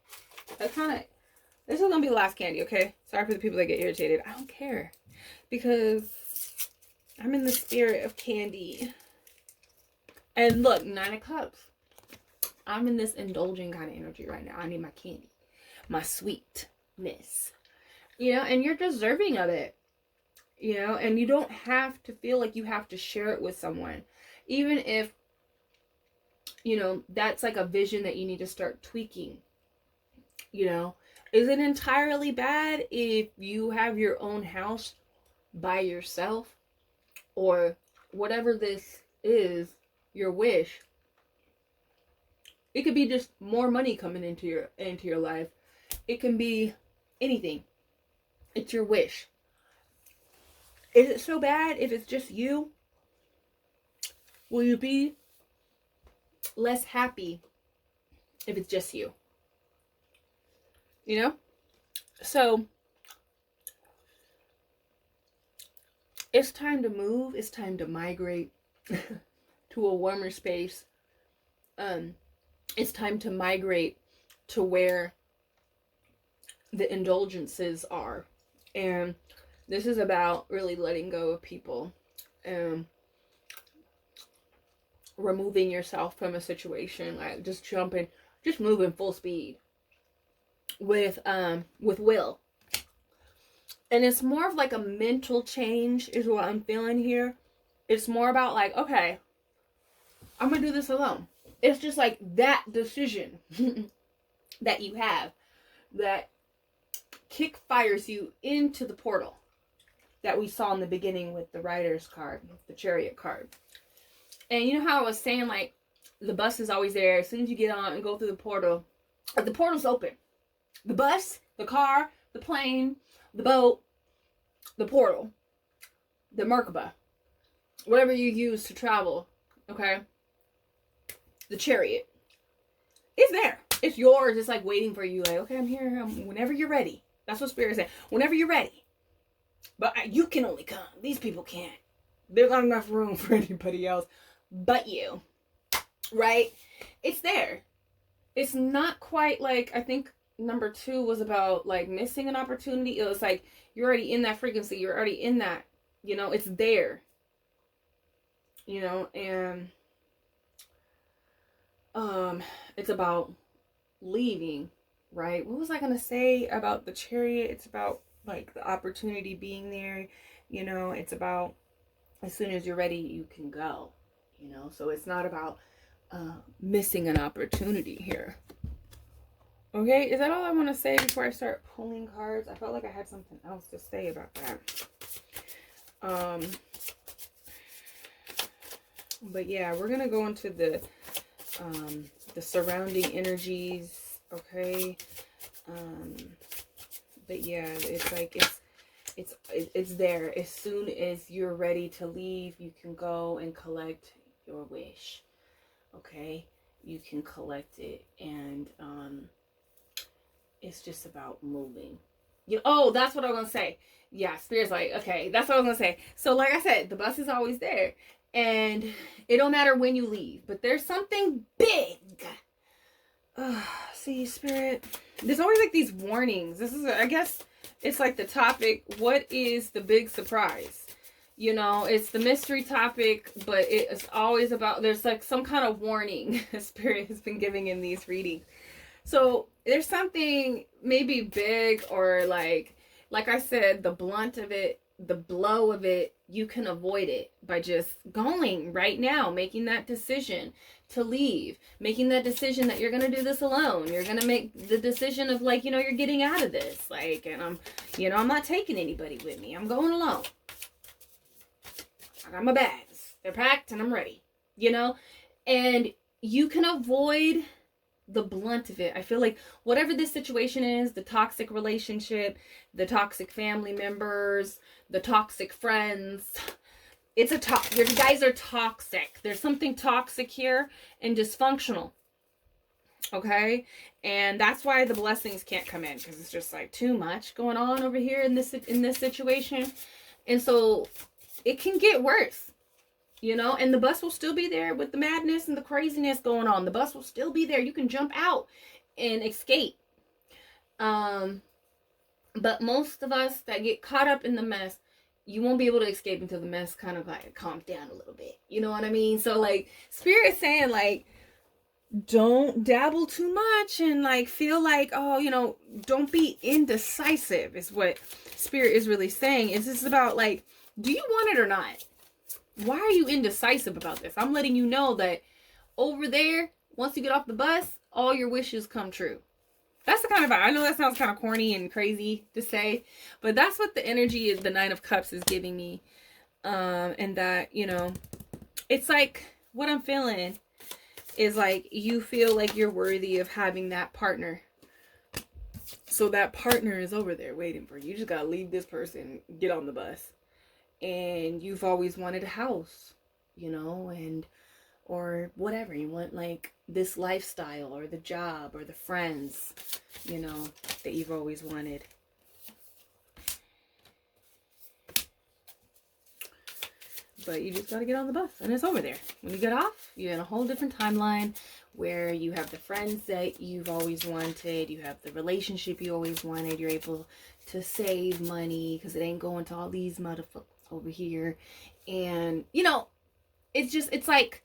This is gonna be the last candy, okay? Sorry for the people that get irritated. I don't care, because I'm in the spirit of candy. And look, Nine of Cups. I'm in this indulging kind of energy right now. I need my candy, my sweetness, you know, and you're deserving of it, you know, and you don't have to feel like you have to share it with someone, even if, you know, that's like a vision that you need to start tweaking. You know, is it entirely bad if you have your own house by yourself, or whatever this is, your wish? It could be just more money coming into your life. It can be anything. It's your wish. Is it so bad if it's just you? Will you be less happy if it's just you? You know? So it's time to move. It's time to migrate to a warmer space. It's time to migrate to where the indulgences are. And this is about really letting go of people and removing yourself from a situation, like just moving full speed with will. And it's more of like a mental change is what I'm feeling here. It's more about like, okay, I'm gonna do this alone. It's just like that decision that you have that kick fires you into the portal that we saw in the beginning with the Rider's card, the Chariot card. And you know how I was saying, like, the bus is always there. As soon as you get on and go through the portal's open. The bus, the car, the plane, the boat, the portal, the Merkaba, whatever you use to travel, okay? The chariot. It's there. It's yours. It's like waiting for you. Like, okay, I'm here. Whenever you're ready. That's what Spirit is saying. Whenever you're ready. But you can only come. These people can't. There's not enough room for anybody else but you. Right? It's there. It's not quite like, I think number 2 was about like missing an opportunity. It was like, you're already in that frequency. You're already in that. You know, it's there. You know, and it's about leaving, right? What was I gonna say about the chariot? It's about like the opportunity being there, you know. It's about as soon as you're ready, you can go, you know. So it's not about missing an opportunity here. Okay, is that all I want to say before I start pulling cards? I felt like I had something else to say about that. But yeah, we're gonna go into the surrounding energies, okay? But yeah, it's like it's there. As soon as you're ready to leave, you can go and collect your wish. Okay, you can collect it, and it's just about moving. Oh, that's what I was gonna say. Yeah, Spirit's like, okay, that's what I was gonna say. So like I said, the bus is always there, and it don't matter when you leave, but there's something big. See, Spirit, there's always like these warnings. This is, I guess it's like the topic, what is the big surprise? You know, it's the mystery topic, but it's always about, there's like some kind of warning Spirit has been giving in these readings. So there's something maybe big, or like I said, the blunt of it, the blow of it, you can avoid it by just going right now, making that decision to leave, making that decision that you're going to do this alone. You're going to make the decision of like, you're getting out of this. Like, and I'm not taking anybody with me. I'm going alone. I got my bags. They're packed and I'm ready, and you can avoid the blunt of it. I feel like whatever this situation is, the toxic relationship, the toxic family members, the toxic friends, your guys are toxic. There's something toxic here and dysfunctional. Okay? And that's why the blessings can't come in, because it's just like too much going on over here in this situation. And so it can get worse. And the bus will still be there with the madness and the craziness going on. The bus will still be there. You can jump out and escape. But most of us that get caught up in the mess, you won't be able to escape until the mess kind of like calms down a little bit. You know what I mean? So like Spirit's saying like, don't dabble too much and like feel like, don't be indecisive is what Spirit is really saying. It's just about like, do you want it or not? Why are you indecisive about this? I'm letting you know that over there, once you get off the bus, all your wishes come true. That's the kind of vibe. I know that sounds kind of corny and crazy to say, but that's what the energy of the Nine of Cups is giving me. And that, it's like what I'm feeling is like you feel like you're worthy of having that partner. So that partner is over there waiting for you. You just got to leave this person, get on the bus. And you've always wanted a house, or whatever. You want like this lifestyle or the job or the friends, that you've always wanted. But you just got to get on the bus and it's over there. When you get off, you're in a whole different timeline where you have the friends that you've always wanted. You have the relationship you always wanted. You're able to save money because it ain't going to all these motherfuckers over here. And it's like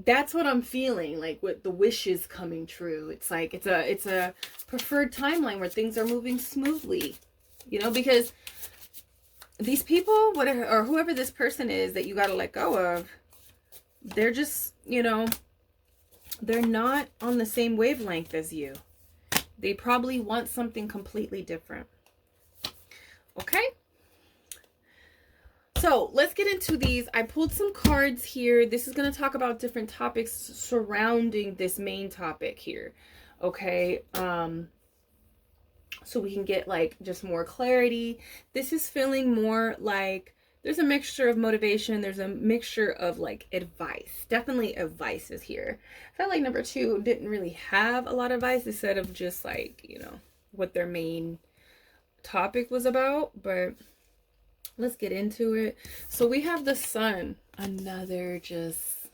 that's what I'm feeling like with the wishes coming true. It's like it's a preferred timeline where things are moving smoothly, because these people, whatever, or whoever this person is that you got to let go of, they're just, they're not on the same wavelength as you. They probably want something completely different. Okay? So let's get into these. I pulled some cards here. This is going to talk about different topics surrounding this main topic here. Okay? So we can get like just more clarity. This is feeling more like there's a mixture of motivation. There's a mixture of like advice. Definitely advice is here. I felt like number 2 didn't really have a lot of advice instead of just like, what their main topic was about. But let's get into it. So we have the Sun, another just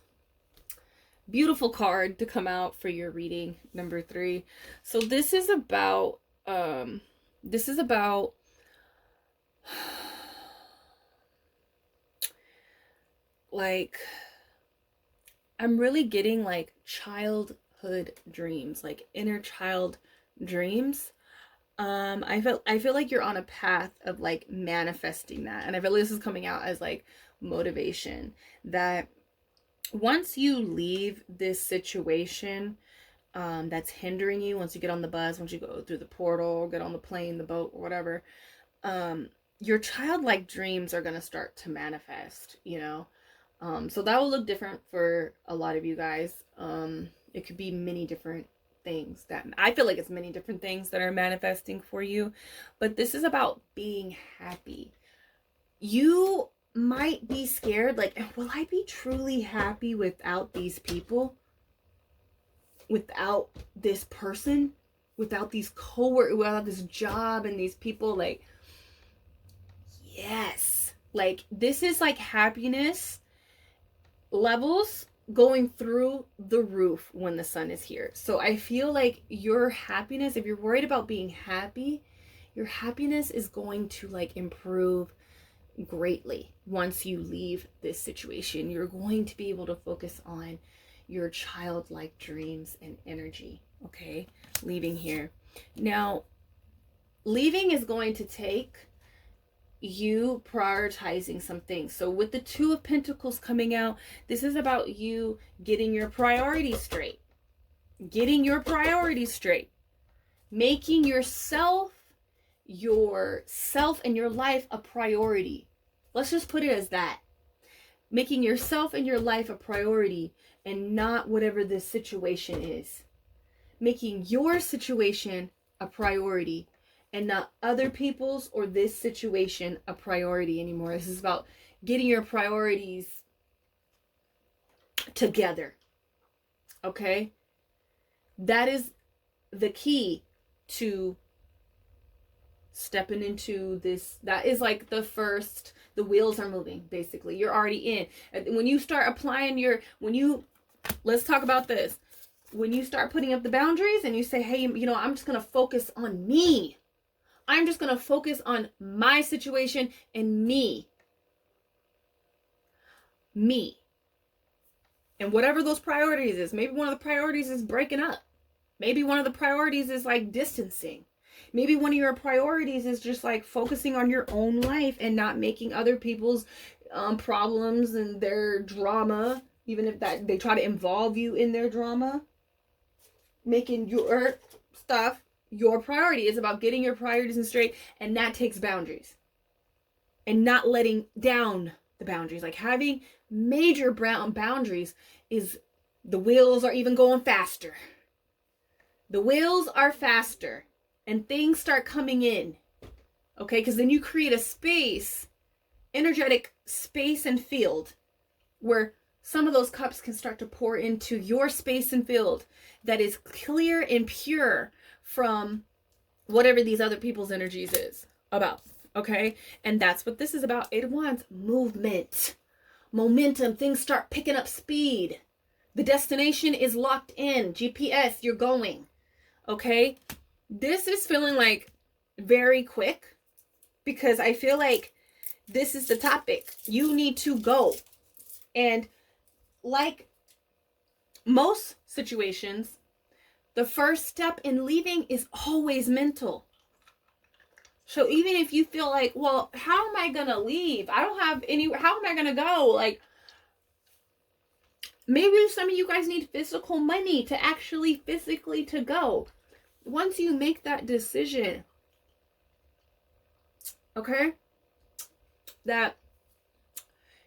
beautiful card to come out for your reading, number 3. So this is about like I'm really getting like childhood dreams, like inner child dreams. I feel like you're on a path of like manifesting that. And I feel like this is coming out as like motivation, that once you leave this situation that's hindering you, once you get on the bus, once you go through the portal, get on the plane, the boat, or whatever, your childlike dreams are going to start to manifest, so that will look different for a lot of you guys. It could be many different things that I feel like it's many different things that are manifesting for you, but this is about being happy. You might be scared, like, will I be truly happy without these people? Without this person? Without these coworkers, without this job and these people? Like, yes. Like, this is like happiness levels going through the roof when the sun is here. So I feel like your happiness, if you're worried about being happy, your happiness is going to like improve greatly once you leave this situation. You're going to be able to focus on your childlike dreams and energy. Okay, leaving here. Now, leaving is going to take you prioritizing some things. So with the Two of Pentacles coming out, this is about you getting your priorities straight. Getting your priorities straight. Making yourself and your life a priority. Let's just put it as that. Making yourself and your life a priority and not whatever this situation is. Making your situation a priority and not other people's or this situation a priority anymore. This is about getting your priorities together. Okay? That is the key to stepping into this. That is like the wheels are moving, basically. You're already in. When you start applying let's talk about this. When you start putting up the boundaries and you say, hey, I'm just going to focus on me. I'm just going to focus on my situation and me. Me. And whatever those priorities is, maybe one of the priorities is breaking up. Maybe one of the priorities is like distancing. Maybe one of your priorities is just like focusing on your own life and not making other people's problems and their drama, even if that they try to involve you in their drama. Making your stuff your priority. Is about getting your priorities in straight, and that takes boundaries. And not letting down the boundaries. Like having major boundaries is the wheels are even going faster. The wheels are faster and things start coming in. Okay, because then you create a space, energetic space and field where some of those cups can start to pour into your space and field that is clear and pure from whatever these other people's energies is about. Okay, and that's what this is about. Eight of Wands, movement, momentum. Things start picking up speed. The destination is locked in. GPS, you're going. Okay, this is feeling like very quick because I feel like this is the topic. You need to go. And like most situations, the first step in leaving is always mental. So even if you feel like, well, how am I going to leave? I don't have anywhere. How am I going to go? Like, maybe some of you guys need physical money to actually physically to go. Once you make that decision, okay, that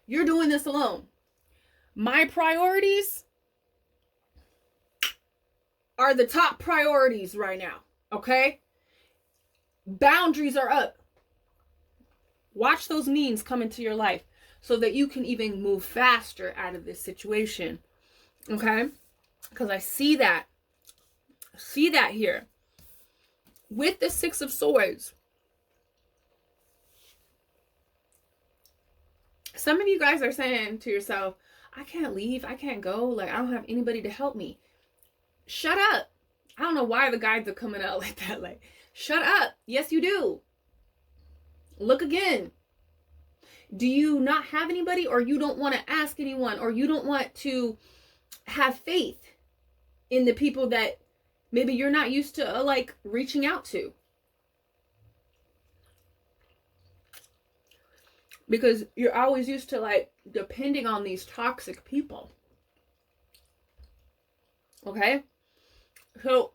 you're doing this alone. My priorities are the top priorities right now, okay? Boundaries are up. Watch those means come into your life so that you can even move faster out of this situation, okay? Because I see that here. With the Six of Swords, some of you guys are saying to yourself, I can't leave, I can't go, like I don't have anybody to help me. Shut up. I don't know why the guides are coming out like that. Like, shut up. Yes, you do. Look again. Do you not have anybody, or you don't want to ask anyone, or you don't want to have faith in the people that maybe you're not used to like reaching out to? Because you're always used to like depending on these toxic people. Okay? So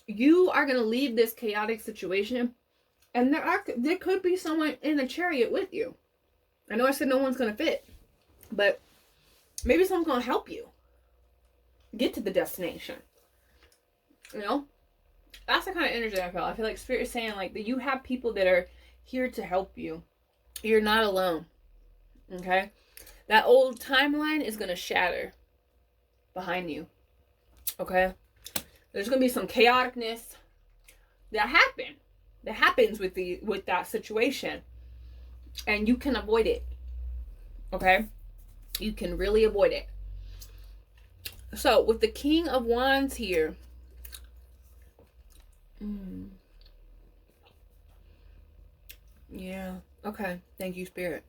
you are going to leave this chaotic situation, and there could be someone in the chariot with you. I know I said no one's going to fit, but maybe someone's going to help you get to the destination. You know, that's the kind of energy I feel. I feel like Spirit is saying like that you have people that are here to help you. You're not alone. Okay? That old timeline is going to shatter behind you. Okay? There's going to be some chaoticness that happens with that situation. And you can avoid it. Okay? You can really avoid it. So, with the King of Wands here, yeah, okay, thank you, Spirit.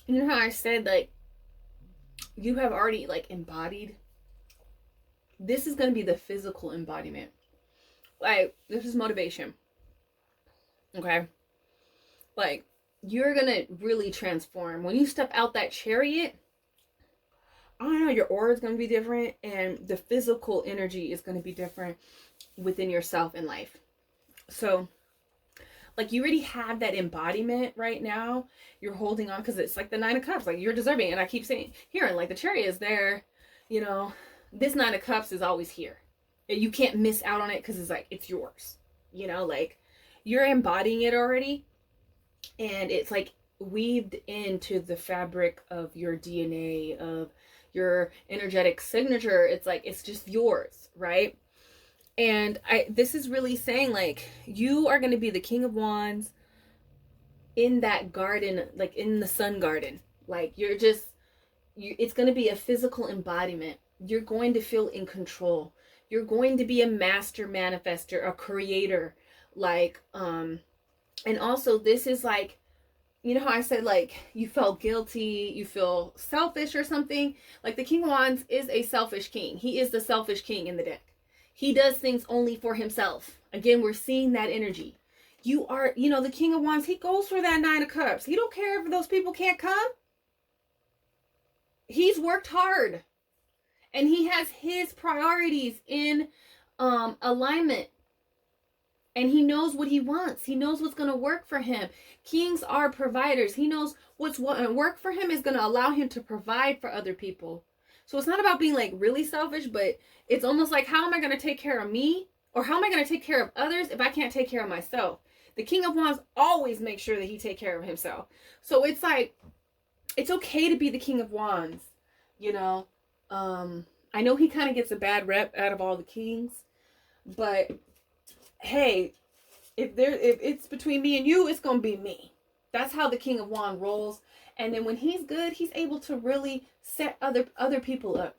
You know how I said, like, you have already, like, embodied? This is going to be the physical embodiment. Like, this is motivation. Okay? Like, you're going to really transform. When you step out that chariot, I don't know, your aura is going to be different, and the physical energy is going to be different within yourself in life. So, like, you already have that embodiment right now. You're holding on because it's like the Nine of Cups. Like, you're deserving. And I keep saying, hearing, like, the chariot is there. You know, this Nine of Cups is always here. You can't miss out on it because it's like, it's yours. You know, like, you're embodying it already. And it's like weaved into the fabric of your DNA, of your energetic signature. It's like, it's just yours, right? And this is really saying, like, you are going to be the King of Wands in that garden, like in the sun garden. Like, it's going to be a physical embodiment. You're going to feel in control. You're going to be a master manifester, a creator. Like, and also this is like, you know how I said, like, you felt guilty, you feel selfish or something? Like, the King of Wands is a selfish king. He is the selfish king in the deck. He does things only for himself. Again, we're seeing that energy. You are, you know, the King of Wands, he goes for that Nine of Cups. He don't care if those people can't come. He's worked hard. And he has his priorities in alignment. And he knows what he wants. He knows what's going to work for him. Kings are providers. He knows what's going to work for him is going to allow him to provide for other people. So it's not about being like really selfish, but it's almost like, how am I going to take care of me? Or how am I going to take care of others if I can't take care of myself? The King of Wands always makes sure that he take care of himself. So it's like, it's okay to be the King of Wands, you know. I know he kind of gets a bad rep out of all the kings, but hey, if it's between me and you, it's gonna be me. That's how the King of Wands rolls. And then when he's good, he's able to really set other people up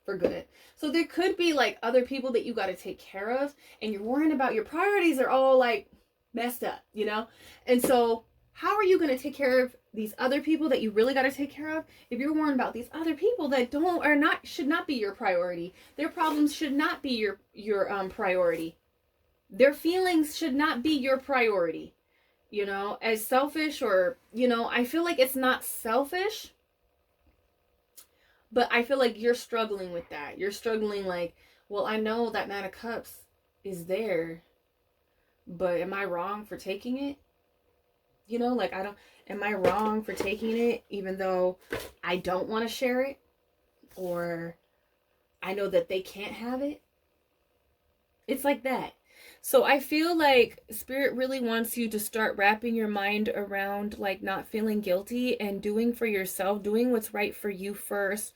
for good. So there could be like other people that you got to take care of, and you're worrying about your priorities are all like messed up, you know. And so how are you going to take care of these other people that you really got to take care of if you're worrying about these other people that should not be your priority? Their problems should not be your priority. Their feelings should not be your priority, you know, as selfish or, you know, I feel like it's not selfish, but I feel like you're struggling with that. You're struggling like, well, I know that Nine of Cups is there, but am I wrong for taking it? You know, like, am I wrong for taking it even though I don't want to share it? Or I know that they can't have it? It's like that. So I feel like Spirit really wants you to start wrapping your mind around like not feeling guilty and doing for yourself, doing what's right for you first.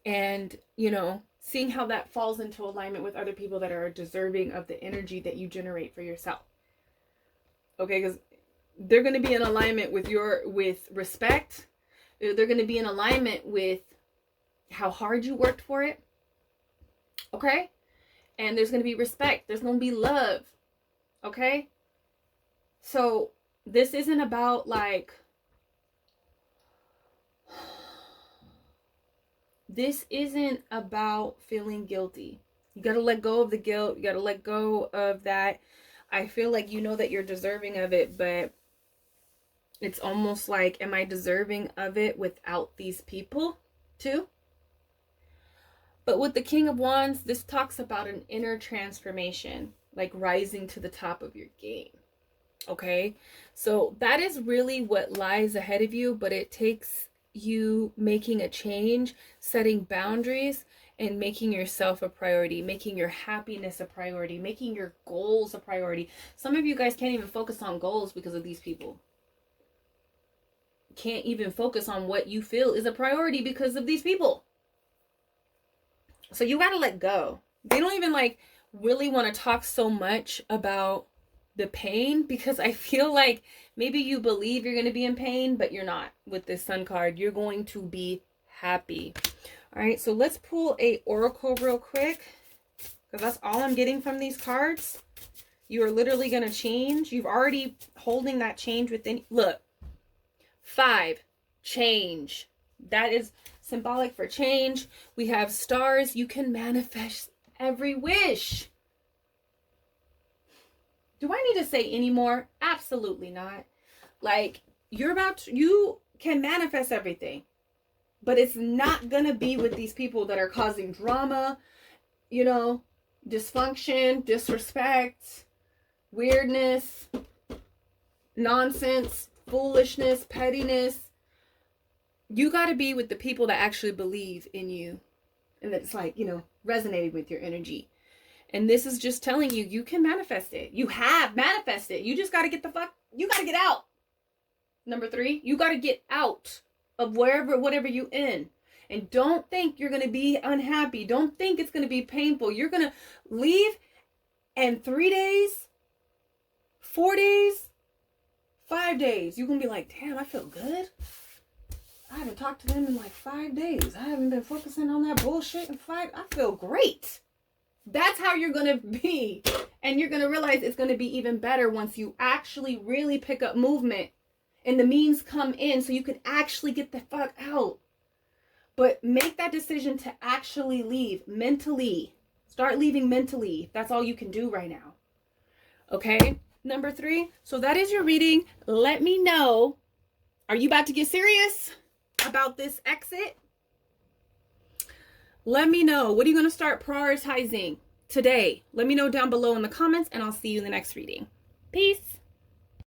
And, you know, seeing how that falls into alignment with other people that are deserving of the energy that you generate for yourself. Okay, because they're going to be in alignment with respect. They're going to be in alignment with how hard you worked for it. Okay? And there's going to be respect. There's going to be love. Okay? So this isn't about like, this isn't about feeling guilty. You got to let go of the guilt. You got to let go of that. I feel like you know that you're deserving of it, but it's almost like, am I deserving of it without these people too? But with the King of Wands, this talks about an inner transformation, like rising to the top of your game. Okay? So that is really what lies ahead of you, but it takes you making a change, setting boundaries, and making yourself a priority, making your happiness a priority, making your goals a priority. Some of you guys can't even focus on goals because of these people. Can't even focus on what you feel is a priority because of these people. So you gotta let go. They don't even like really want to talk so much about the pain, because I feel like maybe you believe you're going to be in pain, but you're not. With this Sun card, you're going to be happy. All right, so let's pull a oracle real quick, because that's all I'm getting from these cards. You are literally going to change. You've already holding that change within. Look, 5, change. That is symbolic for change. We have stars. You can manifest every wish. Do I need to say any more? Absolutely not. Like, you can manifest everything, but it's not going to be with these people that are causing drama, you know, dysfunction, disrespect, weirdness, nonsense, foolishness, pettiness. You got to be with the people that actually believe in you, and that's like, you know, resonating with your energy. And this is just telling you, you can manifest it. You have manifested. You just got to get you got to get out. Number 3, you got to get out of whatever you in. And don't think you're going to be unhappy. Don't think it's going to be painful. You're going to leave, and 3 days, 4 days, 5 days, you're going to be like, damn, I feel good. I haven't talked to them in like 5 days. I haven't been focusing on that bullshit in 5. I feel great. That's how you're going to be. And you're going to realize it's going to be even better once you actually really pick up movement and the means come in so you can actually get the fuck out. But make that decision to actually leave mentally. Start leaving mentally. That's all you can do right now. Okay? Number 3. So that is your reading. Let me know. Are you about to get serious about this exit? Let me know. What are you going to start prioritizing today? Let me know down below in the comments, and I'll see you in the next reading. Peace.